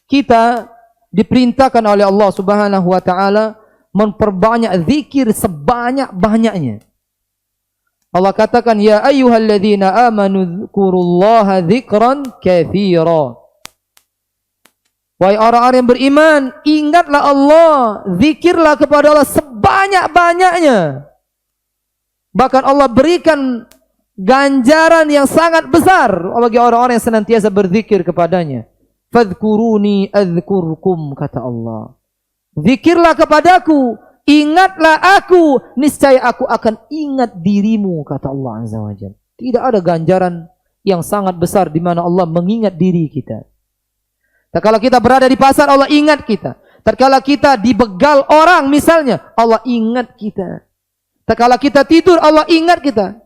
Kita diperintahkan oleh Allah Subhanahu wa taala memperbanyak zikir sebanyak-banyaknya. Allah katakan, ya ayyuhalladzina amanu dzkurullaha dzikran katsira. Wahai orang-orang yang beriman, ingatlah Allah, zikirlah kepada Allah sebanyak-banyaknya. Bahkan Allah berikan ganjaran yang sangat besar bagi orang-orang yang senantiasa berzikir kepadanya. Fadhkuruni adzkurkum, kata Allah. Zikirlah kepadaku, ingatlah aku, niscaya aku akan ingat dirimu, kata Allah Azza wa Jalla. Tidak ada ganjaran yang sangat besar di mana Allah mengingat diri kita. Tatkala kita berada di pasar, Allah ingat kita. Tatkala kita dibegal orang misalnya, Allah ingat kita. Tatkala kita tidur, Allah ingat kita.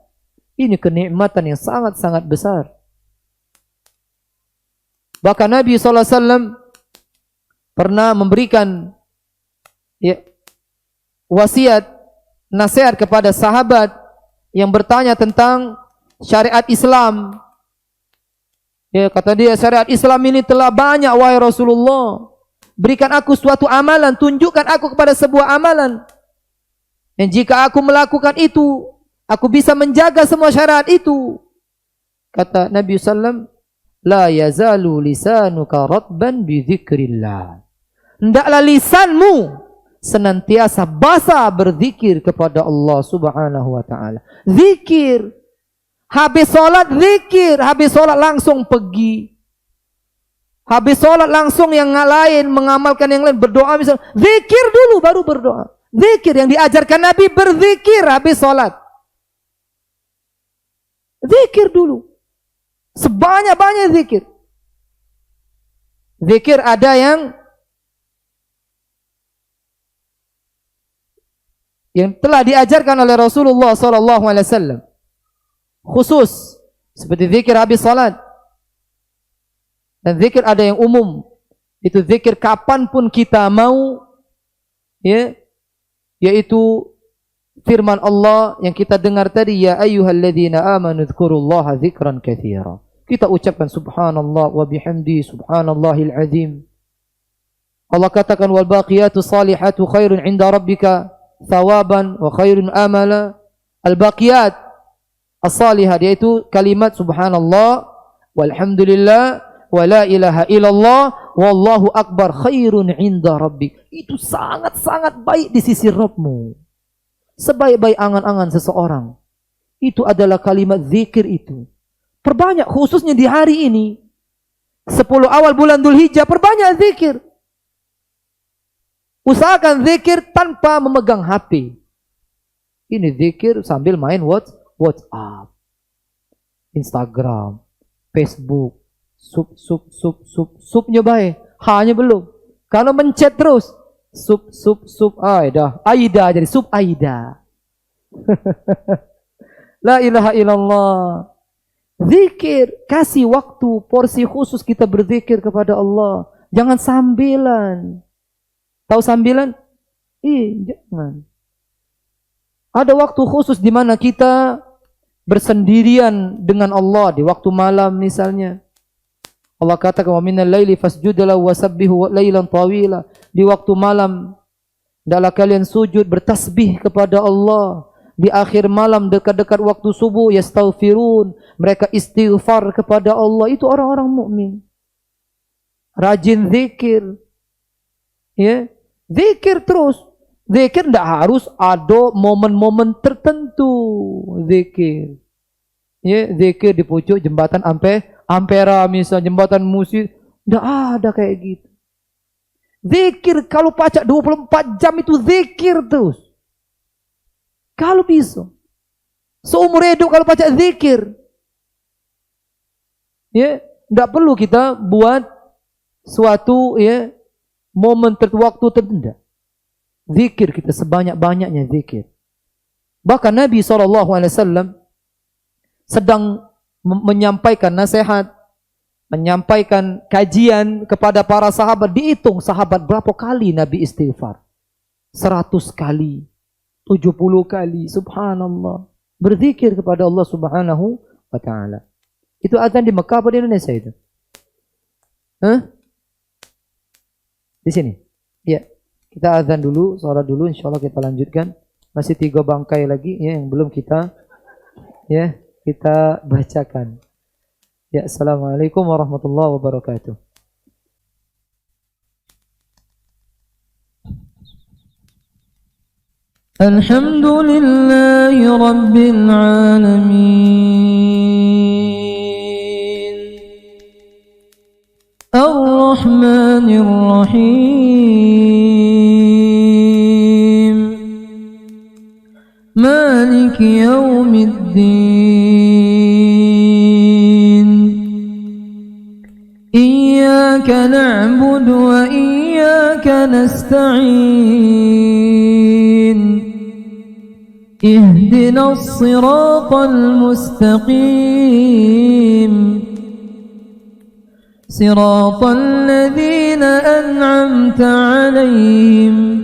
Ini kenikmatan yang sangat-sangat besar. Bahkan Nabi SAW pernah memberikan wasiat, nasihat kepada sahabat yang bertanya tentang syariat Islam. Kata dia, syariat Islam ini telah banyak, wahai Rasulullah. Berikan aku suatu amalan, tunjukkan aku kepada sebuah amalan. Dan jika aku melakukan itu, aku bisa menjaga semua syariat itu. Kata Nabi SAW, la yazalu lisanuka ratban bi dzikrillah. Hendaklah lisanmu senantiasa basah berzikir kepada Allah Subhanahu wa taala. Zikir. Habis solat zikir, habis solat langsung pergi. Habis solat langsung yang lain mengamalkan yang lain, berdoa misalnya. Zikir dulu baru berdoa. Zikir yang diajarkan Nabi, berzikir habis solat. Zikir dulu. Sebanyak-banyak zikir. Zikir ada yang telah diajarkan oleh Rasulullah SAW. Khusus seperti zikir habis salat. Dan zikir ada yang umum. Itu zikir kapanpun kita mau, yaitu firman Allah yang kita dengar tadi, ya ayyuhalladzina amanu dzkurullaha dzikran katsira. Kita ucapkan subhanallah wa bihamdi subhanallahil azim. Allah katakan wal baqiyatu salihatu khairun 'inda rabbika thawaban wa khairun amala. Al baqiyat as-salihat yaitu kalimat subhanallah walhamdulillah wa la ilaha illallah wallahu akbar khairun 'inda rabbik. Itu sangat-sangat baik di sisi Rabbmu. Sebaik-baik angan-angan seseorang itu adalah kalimat zikir itu. Perbanyak, khususnya di hari ini 10 awal bulan Dzulhijjah, perbanyak zikir. Usahakan zikir tanpa memegang HP. Ini zikir sambil main WhatsApp, Instagram, Facebook, supnya baik, hanya belum. Kalau mencet terus, Aida jadi sup Aida. La ilaha illallah. Zikir, kasih waktu, porsi khusus kita berzikir kepada Allah. Jangan sambilan. Tahu sambilan? Jangan. Ada waktu khusus di mana kita bersendirian dengan Allah di waktu malam misalnya. Allah katakan wa minal laili fasjud lahu wasabbihu lailan tawila. Di waktu malam hendaklah kalian sujud bertasbih kepada Allah. Di akhir malam dekat-dekat waktu subuh yastaghfirun, mereka istighfar kepada Allah. Itu orang-orang mukmin. Rajin zikir. Zikir terus. Zikir tidak harus ada momen-momen tertentu. Zikir. Zikir di pucuk jembatan Ampera misalnya, jembatan Musi. Tidak ada kayak gitu. Zikir kalau pacak 24 jam itu zikir terus. Kalau bisa. Seumur hidup kalau pacak zikir. Tidak perlu kita buat suatu momen waktu tertentu. Zikir kita sebanyak-banyaknya zikir. Bahkan Nabi SAW sedang menyampaikan nasihat, menyampaikan kajian kepada para sahabat. Dihitung sahabat berapa kali Nabi istighfar. 100 kali, 70 kali, subhanallah. Berzikir kepada Allah Subhanahu wa ta'ala. Itu azan di Mekah atau di Indonesia itu? Di sini? Ya. Kita azan dulu, sholat dulu, insyaallah kita lanjutkan. Masih 3 bangkai lagi yang belum kita bacakan. Ya, assalamualaikum warahmatullahi wabarakatuh. Alhamdulillahi rabbil alamin. Ar-Rahmanir Rahim. Maliki yaumiddin. Iyyaka na'budu wa iyyaka nasta'in. Ihdinas siratal mustaqim. صراط الذين أنعمت عليهم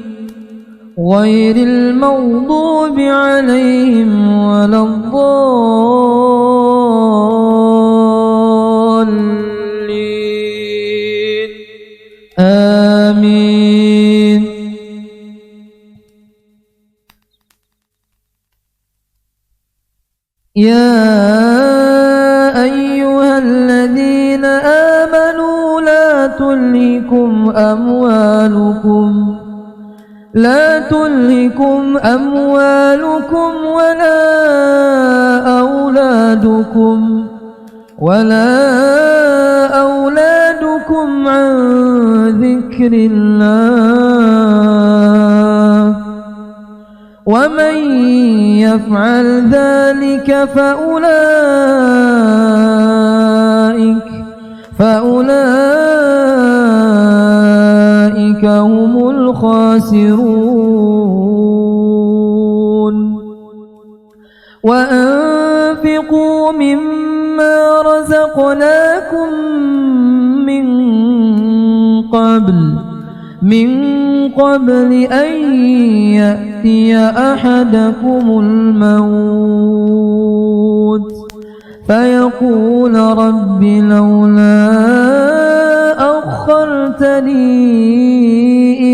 غير المغضوب عليهم ولا الضالين آمين. يا أيها الذين آمنوا لا تلهكم أموالكم ولا أولادكم عن ذكر الله ومن يفعل ذلك فأولئك هم الخاسرون. وأنفقوا مما رزقناكم من قبل أن يأتي أحدكم الموت فيقول رب لولا أخرتني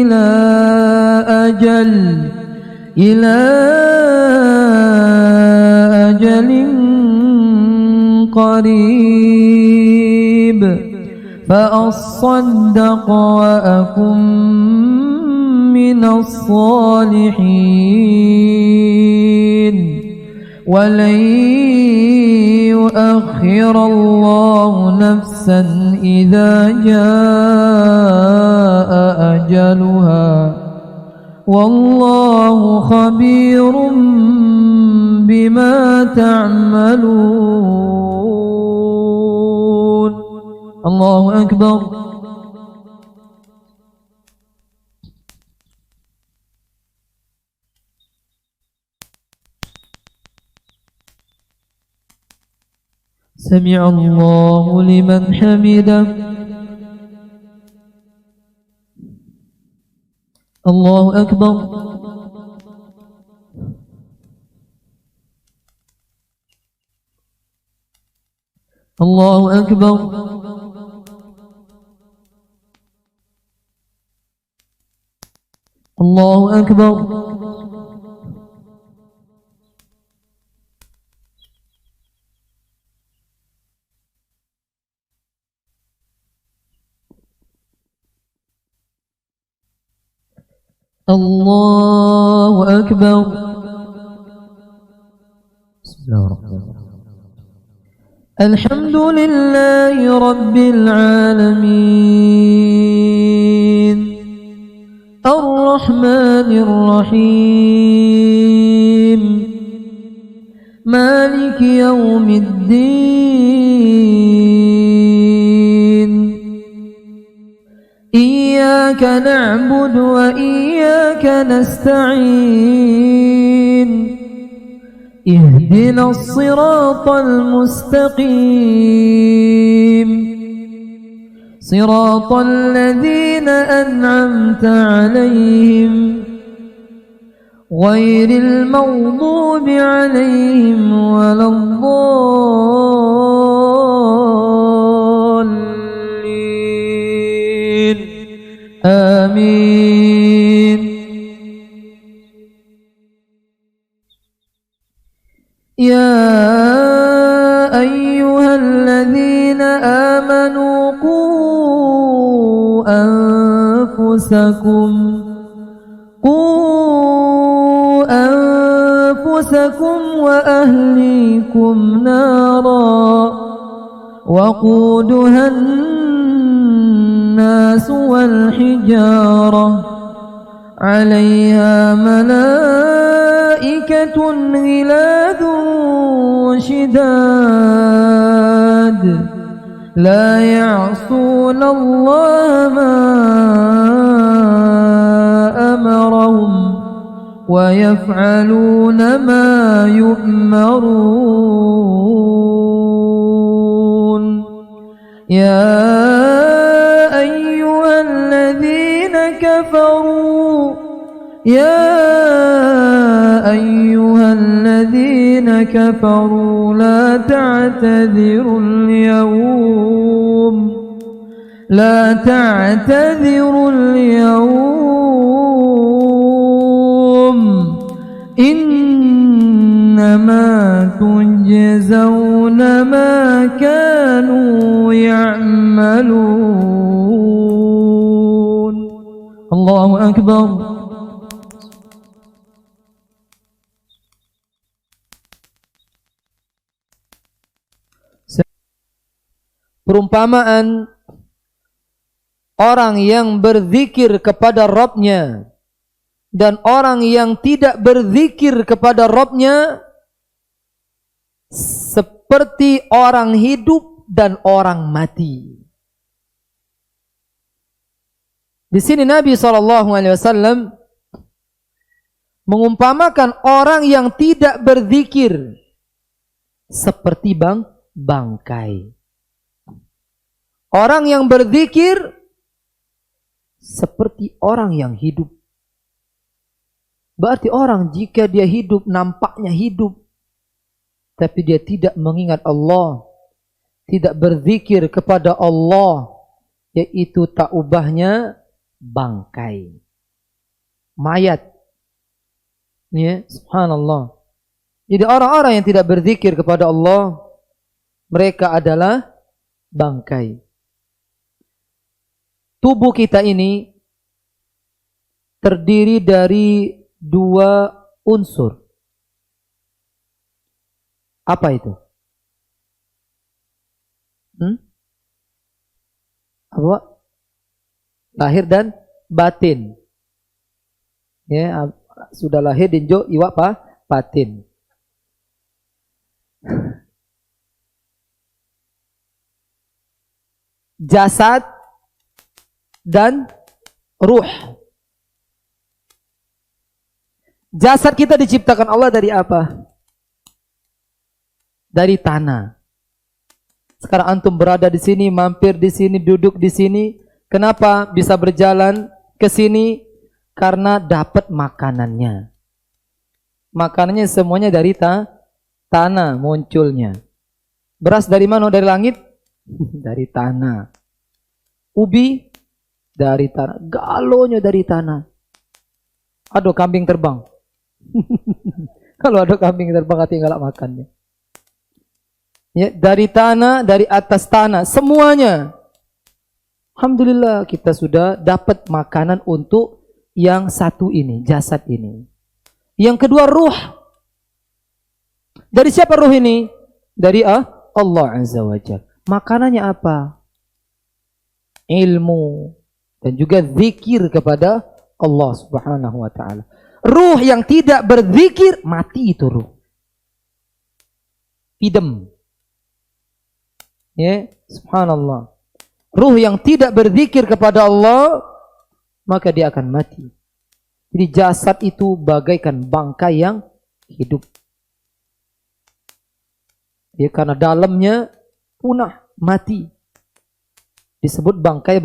إلى أجل قريب فأصدق وأكن من الصالحين ولن يؤخر الله نفسا إذا جاء أجلها والله خبير بما تعملون. الله أكبر. سمع الله لمن حمده. الله أكبر. الله أكبر. الله أكبر. الله أكبر. بسم الله الرحمن الرحيم. الحمد لله رب العالمين الرحمن الرحيم مالك يوم الدين إياك نعبد وإياك نستعين اهدنا الصراط المستقيم صراط الذين أنعمت عليهم غير المغضوب عليهم ولا الضالين آمين. يا أيها الذين آمنوا قوا أنفسكم وأهليكم نارا وقودها الناس والحجارة عليها ملائكة غلاظ شداد لا يعصون الله ما أمرهم ويفعلون ما يؤمرون. Ya ayyuhalladzina kafaru يا أيها الذين كفروا لا تعتذروا اليوم إنما تجزون ما كانوا يعملون الله أكبر. Perumpamaan orang yang berzikir kepada Rabb-Nya dan orang yang tidak berzikir kepada Rabb-Nya seperti orang hidup dan orang mati. Di sini Nabi SAW mengumpamakan orang yang tidak berzikir seperti bangkai. Orang yang berzikir seperti orang yang hidup. Berarti orang jika dia hidup nampaknya hidup, tapi dia tidak mengingat Allah, tidak berzikir kepada Allah, yaitu tak ubahnya bangkai, mayat. Ya, subhanallah. Jadi orang-orang yang tidak berzikir kepada Allah, mereka adalah bangkai. Tubuh kita ini terdiri dari dua unsur. Apa itu? Apa? Lahir dan batin. Ya, sudah lahir dinjo iwa batin. Jasad dan ruh. Jasad kita diciptakan Allah dari apa? Dari tanah. Sekarang antum berada di sini, mampir di sini, duduk di sini. Kenapa bisa berjalan ke sini? Karena dapat makanannya. Makanannya semuanya dari tanah munculnya. Beras dari mana? Dari langit? Dari tanah. Ubi dari tanah, galonya dari tanah. Aduh, kambing terbang. Kalau ada kambing terbang tinggal makannya. Ya, dari tanah, dari atas tanah, semuanya. Alhamdulillah kita sudah dapat makanan untuk yang satu ini, jasad ini. Yang kedua ruh. Dari siapa ruh ini? Dari Allah Azza wa Jalla. Makanannya apa? Ilmu dan juga zikir kepada Allah Subhanahu wa taala. Ruh yang tidak berzikir mati itu ruh. Idem. Ya, subhanallah. Ruh yang tidak berzikir kepada Allah maka dia akan mati. Jadi jasad itu bagaikan bangkai yang hidup. Ya, karena dalamnya punah, mati. Disebut bangkai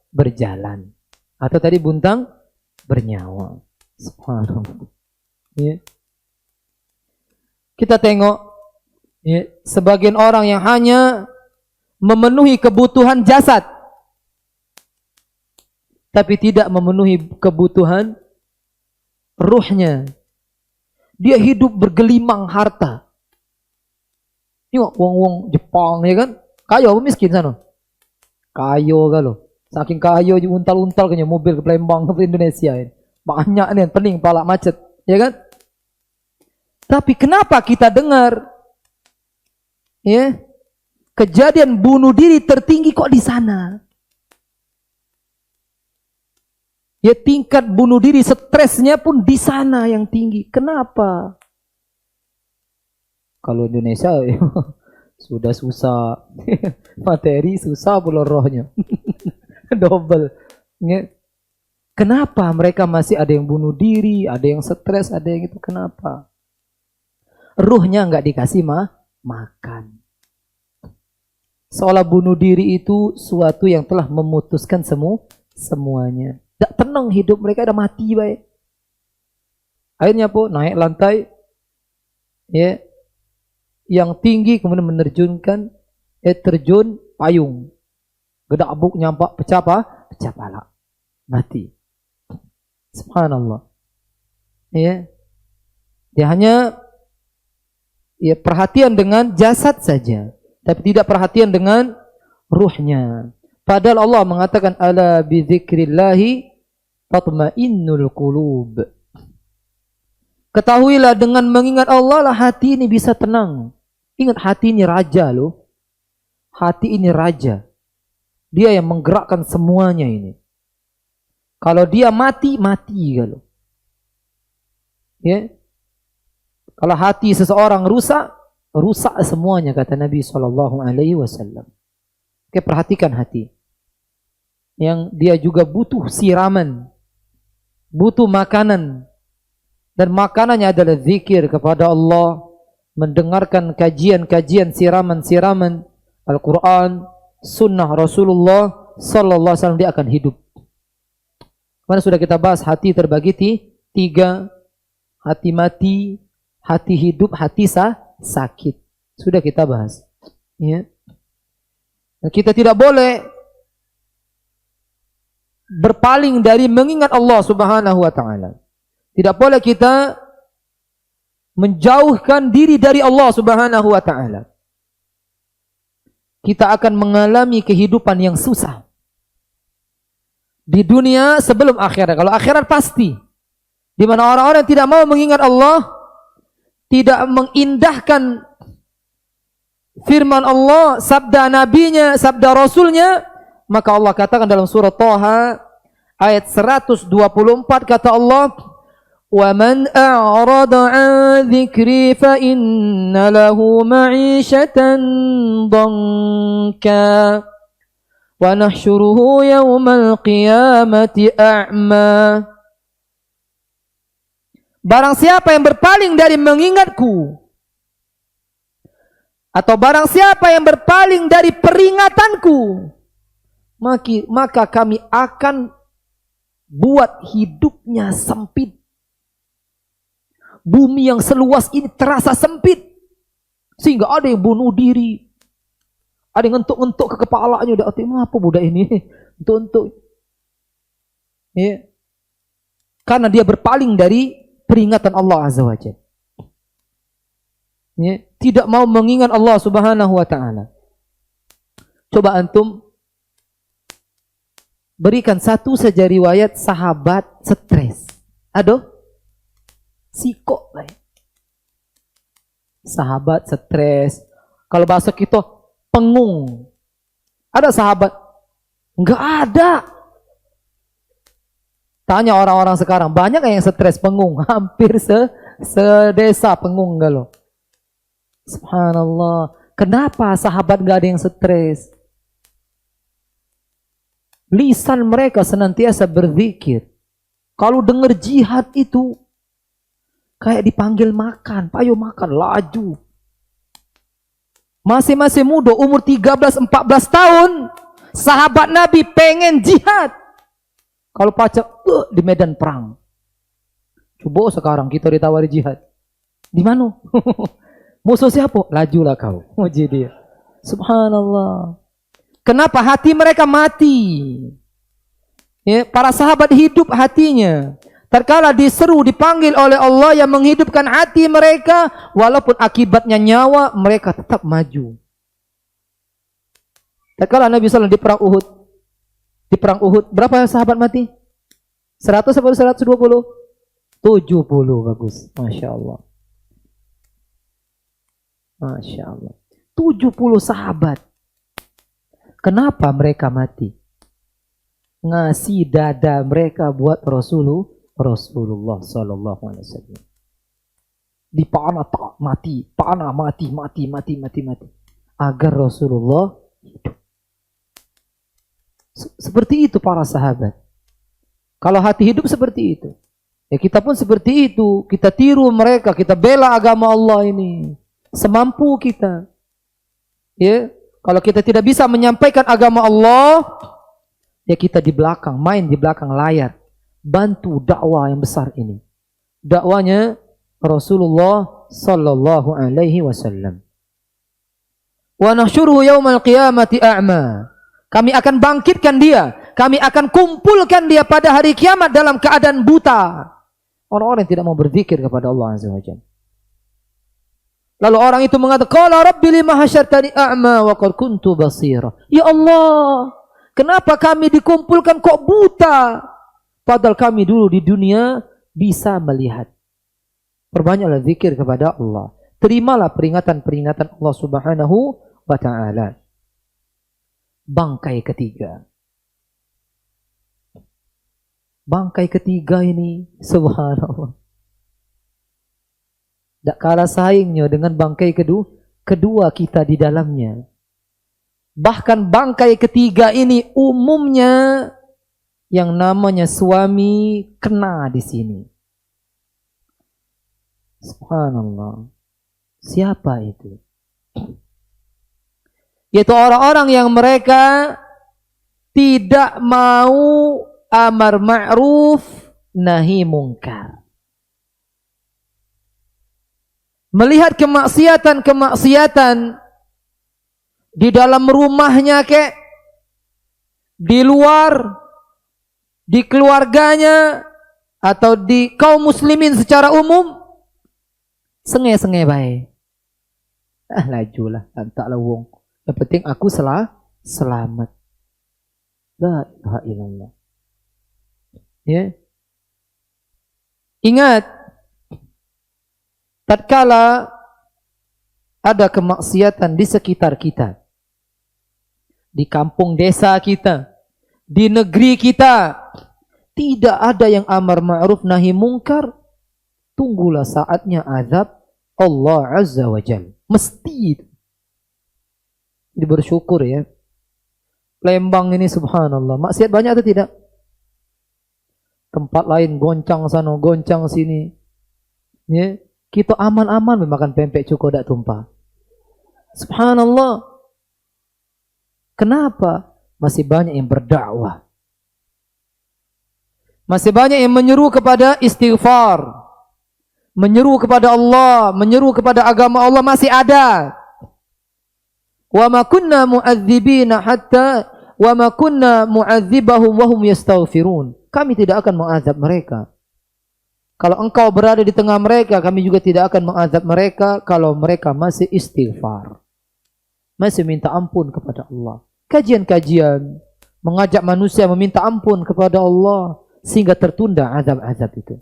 berjalan. Atau tadi buntang bernyawa. Subhanallah. Ya. Kita tengok ya, sebagian orang yang hanya memenuhi kebutuhan jasad, tapi tidak memenuhi kebutuhan ruhnya. Dia hidup bergelimang harta. Ini wong-wong Jepang ya kan? Kaya apa miskin sana? Kayo kalau saking kayo untal-untal kayaknya mobil ke Palembang ke Indonesia ini. Banyak nih pening palak macet, ya kan? Tapi kenapa kita dengar ya kejadian bunuh diri tertinggi kok di sana? Ya tingkat bunuh diri stresnya pun di sana yang tinggi. Kenapa? Kalau Indonesia sudah susah materi, susah pula rohnya. Double. Kenapa mereka masih ada yang bunuh diri, ada yang stres, ada yang itu? Kenapa? Ruhnya nggak dikasih makan. Seolah bunuh diri itu suatu yang telah memutuskan semuanya. Tak tenang hidup mereka, udah mati baik. Akhirnya apa? Naik lantai ya yang tinggi, kemudian menerjunkan terjun payung. Gedabuk nyampak pecah apa? Pecah pala. Mati. Subhanallah. Ya. Dia hanya perhatian dengan jasad saja, tapi tidak perhatian dengan ruhnya. Padahal Allah mengatakan ala bi dzikrillahi tatmainnul qulub. Ketahuilah dengan mengingat Allah lah hati ini bisa tenang. Ingat, hati ini raja loh. Hati ini raja. Dia yang menggerakkan semuanya ini. Kalau dia mati, mati kalau. Ya. Kalau hati seseorang rusak, rusak semuanya kata Nabi SAW. Oke, perhatikan hati. Yang dia juga butuh siraman, butuh makanan. Dan makanannya adalah zikir kepada Allah, mendengarkan kajian-kajian, siraman-siraman Al-Quran, Sunnah Rasulullah Sallallahu Alaihi Wasallam, dia akan hidup. Mana sudah kita bahas hati terbagi tiga, hati mati, hati hidup, hati sakit. Sudah kita bahas. Ya. Dan kita tidak boleh berpaling dari mengingat Allah Subhanahu wa taala. Tidak boleh kita menjauhkan diri dari Allah Subhanahu wa taala. Kita akan mengalami kehidupan yang susah di dunia sebelum akhirat. Kalau akhirat pasti, di mana orang-orang yang tidak mau mengingat Allah, tidak mengindahkan firman Allah, sabda nabinya, sabda rasulnya, maka Allah katakan dalam surah Thaha ayat 124, kata Allah, wa man a'rada 'an dzikri fa inna lahu ma'isyatan dhanka wa nahsyuruhu yaumal qiyamati a'ma. Barang siapa yang berpaling dari mengingatku, atau barang siapa yang berpaling dari peringatanku, maka kami akan buat hidupnya sempit. Bumi yang seluas ini terasa sempit, sehingga ada yang bunuh diri, ada yang ngentuk-ngentuk ke kepalanya, udah apa budak ini, ngentuk-ngentuk. Ya. Karena dia berpaling dari peringatan Allah Azza wa Jalla. Ya, tidak mau mengingat Allah Subhanahu wa taala. Coba antum berikan satu saja riwayat sahabat stres. Aduh, sikok lah. Sahabat stres. Kalau bahasa kita pengung. Ada sahabat? Enggak ada. Tanya orang-orang sekarang, banyak yang stres pengung? Hampir sedesa pengung enggak loh. Subhanallah. Kenapa sahabat enggak ada yang stres? Lisan mereka senantiasa berzikir. Kalau dengar jihad itu kayak dipanggil makan, payo makan, laju. Masih muda, umur 13-14 tahun, sahabat Nabi pengen jihad. Kalau pacak di medan perang. Coba sekarang kita ditawari jihad. Di mana? Musuh siapa? Lajulah kau. Jadi dia. Subhanallah. Kenapa hati mereka mati? Ya, para sahabat hidup hatinya. Terkala diseru, dipanggil oleh Allah yang menghidupkan hati mereka, walaupun akibatnya nyawa, mereka tetap maju. Terkala Nabi SAW di perang Uhud, berapa sahabat mati? 100 atau 120? 70, bagus. Masya Allah. Masya Allah. 70 sahabat. Kenapa mereka mati? Ngasih dada mereka buat Rasulullah Sallallahu Alaihi Wasallam. Dipanah mati. Agar Rasulullah hidup. Seperti itu para sahabat. Kalau hati hidup seperti itu, ya kita pun seperti itu. Kita tiru mereka, kita bela agama Allah ini semampu kita. Ya, Kalau kita tidak bisa menyampaikan agama Allah, ya kita di belakang, main di belakang layar. Bantu dakwah yang besar ini. Dakwanya Rasulullah sallallahu alaihi wasallam. Wa nahsyuruhu yaumal qiyamati a'ma. Kami akan bangkitkan dia, kami akan kumpulkan dia pada hari kiamat dalam keadaan buta. Orang-orang yang tidak mau berzikir kepada Allah Azza wa Jalla. Lalu orang itu mengatakan, "Qala rabbi lima hasyartani a'ma wa qad kuntu basira." Ya Allah, kenapa kami dikumpulkan kok buta? Padahal kami dulu di dunia bisa melihat. Perbanyaklah zikir kepada Allah. Terimalah peringatan-peringatan Allah Subhanahu wa ta'ala. Bangkai ketiga. Bangkai ketiga ini, subhanallah, tak kalah saingnya dengan bangkai kedua kita di dalamnya. Bahkan bangkai ketiga ini umumnya yang namanya suami kena di sini. Subhanallah. Siapa itu? Yaitu orang-orang yang mereka tidak mau amar ma'ruf nahi mungkar. Melihat kemaksiatan-kemaksiatan di dalam rumahnya kek, di luar, di keluarganya, atau di kaum muslimin secara umum, senge-senge baik. Lajulah, antaklah wong. Yang penting aku selamat. La ilaha illallah. Ya. Ingat, tatkala ada kemaksiatan di sekitar kita, di kampung desa kita, di negeri kita, tidak ada yang amar ma'ruf nahi mungkar, tunggulah saatnya azab Allah Azza wa Jalla. Mesti. Jadi bersyukur ya. Lembang ini subhanallah, maksiat banyak atau tidak? Tempat lain goncang sana, goncang sini. Ya, kita aman-aman memakan pempek cuko dak tumpah. Subhanallah. Kenapa? Masih banyak yang berdakwah. Masih banyak yang menyeru kepada istighfar. Menyeru kepada Allah, menyeru kepada agama Allah masih ada. Wa ma kunna mu'adzibina hatta wa ma kunna mu'adzibahum wa hum yastaghfirun. Kami tidak akan mengazab mereka. Kalau engkau berada di tengah mereka, kami juga tidak akan mengazab mereka kalau mereka masih istighfar. Masih minta ampun kepada Allah. Kajian-kajian mengajak manusia meminta ampun kepada Allah sehingga tertunda azab-azab itu.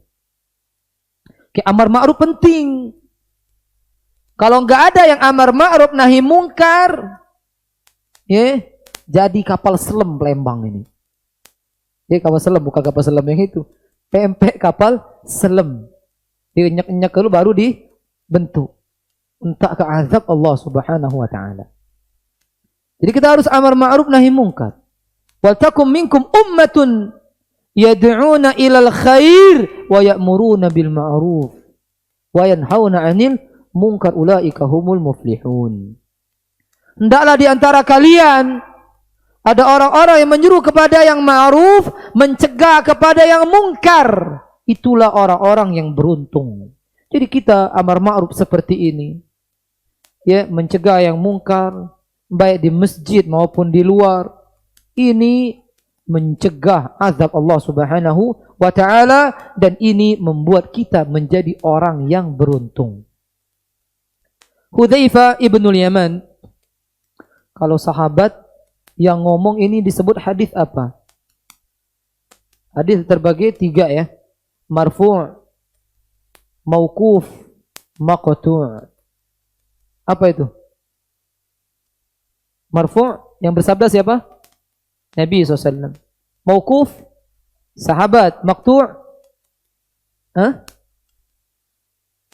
Amar ma'ruf penting. Kalau enggak ada yang amar ma'ruf nahi mungkar, ya, jadi kapal selam Lembang ini. Ya, kapal selam, bukan kapal selam yang itu. Pempek kapal selam. Dienyak-enyak dulu baru dibentuk. Entah ke azab Allah Subhanahu wa ta'ala. Jadi kita harus amar ma'ruf nahi mungkar. Wal takum minkum ummatun yad'una ilal khair wa ya'muruna bil ma'ruf wa yanhauna 'anil munkar, ulaika humul muflihun. Hendaklah di antara kalian ada orang-orang yang menyuruh kepada yang ma'ruf, mencegah kepada yang mungkar. Itulah orang-orang yang beruntung. Jadi kita amar ma'ruf seperti ini. Ya, mencegah yang mungkar baik di masjid maupun di luar. Ini mencegah azab Allah Subhanahu wa ta'ala, dan ini membuat kita menjadi orang yang beruntung. Hudzaifah ibnul Yaman, kalau sahabat yang ngomong ini disebut hadis apa? Hadis terbagi 3 ya. Marfu', mauquf, maqtu'. Apa itu? Marfu' yang bersabda siapa? Nabi SAW. Mauquf, sahabat. Maqtu',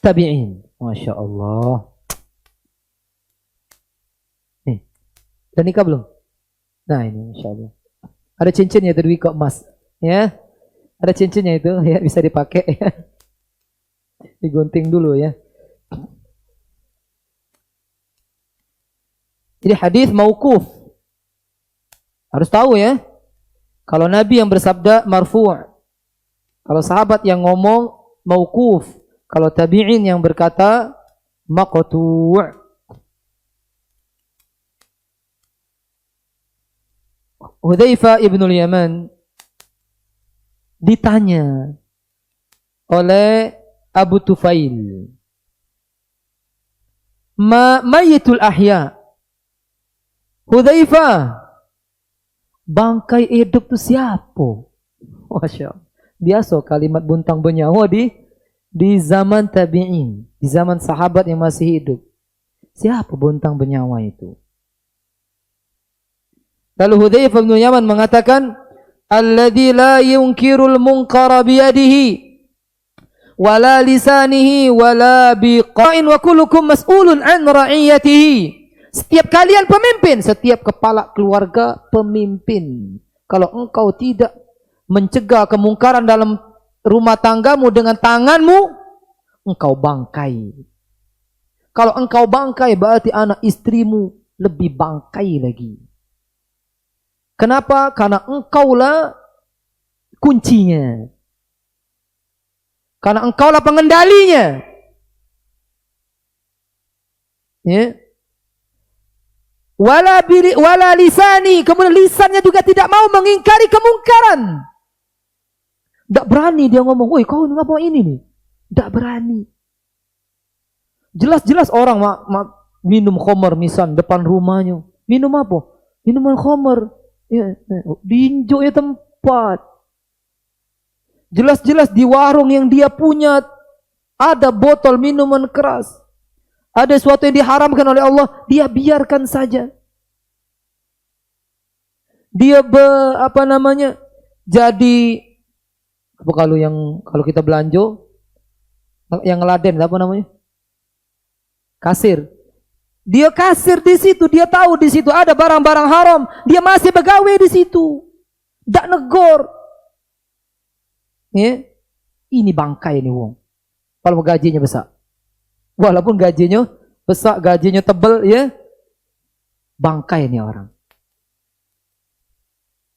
tabi'in. Masya Allah. Dan nikah belum? Nah ini Masya Allah. Ada cincinnya itu kok emas. Ya. Ada cincinnya itu ya, bisa dipakai ya. Digunting dulu ya. Jadi hadis mauquf. Harus tahu ya. Kalau Nabi yang bersabda marfu'. Kalau sahabat yang ngomong mauquf. Kalau tabi'in yang berkata maqtu'. Hudzaifah ibnul Yaman ditanya oleh Abu Tufail, mayitul ahya. Hudzaifah, bangkai hidup itu siapa? Masya Allah. Biasa kalimat buntang benyawa di zaman tabi'in, di zaman sahabat yang masih hidup. Siapa buntang benyawa itu? Lalu Hudzaifah bin Yaman mengatakan, alladzi la yunkirul munkara biyadihi wala lisanihi wala biqa'in wa kullukum mas'ulun an ra'iyatihi. Setiap kalian pemimpin, setiap kepala keluarga pemimpin. Kalau engkau tidak mencegah kemungkaran dalam rumah tanggamu dengan tanganmu, engkau bangkai. Kalau engkau bangkai, berarti anak istrimu lebih bangkai lagi. Kenapa? Karena engkaulah kuncinya. Karena engkaulah pengendalinya. Ya. Wala lisani, kemudian lisannya juga tidak mau mengingkari kemungkaran. Tidak berani dia ngomong, woi kau ngapa ini nih? Tidak berani. Jelas-jelas orang minum khamar misal depan rumahnya. Minum apa? Minuman khamar. Ya, diinjak ya tempat. Jelas-jelas di warung yang dia punya ada botol minuman keras. Ada sesuatu yang diharamkan oleh Allah, dia biarkan saja. Dia jadi apa kalau kita belanja yang ngeladen apa namanya? Kasir. Dia kasir di situ, dia tahu di situ ada barang-barang haram, dia masih pegawai di situ. Ndak negor. Ya. Ini bangkai nih wong. Kalau gajinya besar. Walaupun gajinya besar, gajinya tebal ya. Bangkai nih orang.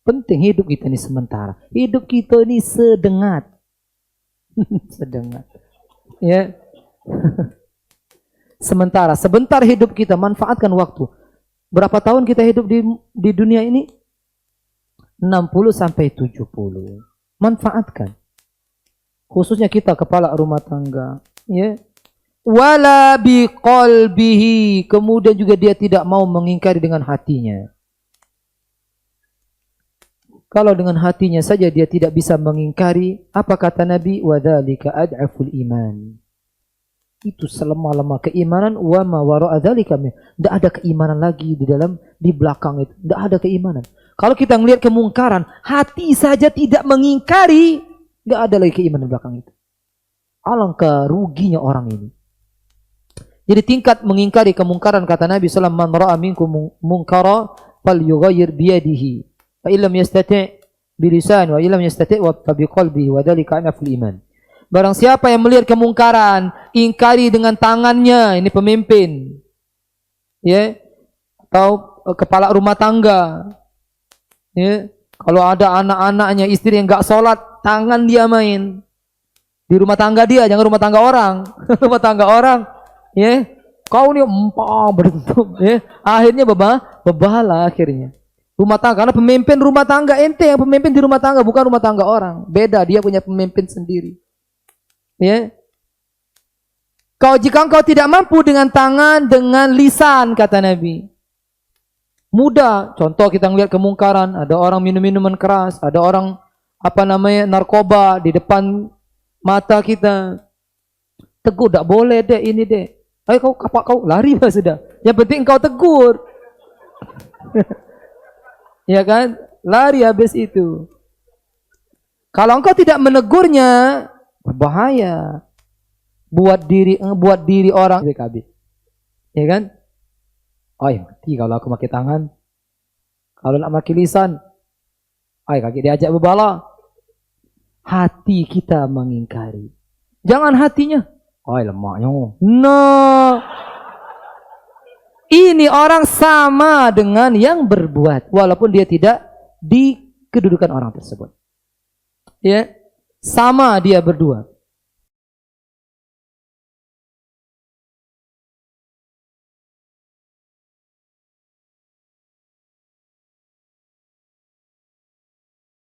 Penting hidup kita ini sementara. Hidup kita ini sedengat. Sedengat. Ya. Sebentar hidup kita, manfaatkan waktu. Berapa tahun kita hidup di dunia ini? 60 sampai 70. Manfaatkan. Khususnya kita kepala rumah tangga, ya. Wala biqalbihi, kemudian juga dia tidak mau mengingkari dengan hatinya. Kalau dengan hatinya saja dia tidak bisa mengingkari, apa kata Nabi? Wadzalika ad'aful iman. Itu selemah-lemah keimanan, wa ma wara'a dzalika. Tidak ada keimanan lagi di belakang itu. Tidak ada keimanan. Kalau kita melihat kemungkaran, hati saja tidak mengingkari, tidak ada lagi keimanan di belakang itu. Alangkah ruginya orang ini. Jadi tingkat mengingkari kemungkaran, kata Nabi sallallahu alaihi wasallam, man ra'a minkum munkara falyughayyir biyadihi fa illam yastati' bilisan wa illam yastati' wa biqalbihi wa dzalika anaful iman. Barang siapa yang melihat kemungkaran, ingkari dengan tangannya, ini pemimpin. Ya. Atau kepala rumah tangga. Ya. Kalau ada anak-anaknya, istri yang enggak sholat, tangan dia main. Di rumah tangga dia, jangan rumah tangga orang. Rumah tangga orang, ya. Kau nih empang beruntung, ya. Akhirnya bebalah akhirnya. Rumah tangga, karena pemimpin rumah tangga ente yang pemimpin di rumah tangga, bukan rumah tangga orang. Beda, dia punya pemimpin sendiri. Ya. Jika engkau tidak mampu dengan tangan, dengan lisan, kata Nabi. Mudah. Contoh kita melihat kemungkaran, ada orang minum minuman keras, ada orang narkoba di depan mata kita. Tegur, tak boleh deh ini deh. Ayo kau lari lah sudah. Yang penting engkau tegur. Ya kan? Lari habis itu. Kalau engkau tidak menegurnya, berbahaya buat diri orang BKB. Ya kan? Oh ya mati kalau aku pakai tangan. Kalau nak pakai lisan, kaki diajak berbala. Hati kita mengingkari. Jangan hatinya. Lemaknya. No. ini orang sama dengan yang berbuat walaupun dia tidak di kedudukan orang tersebut. Ya, sama dia berdua.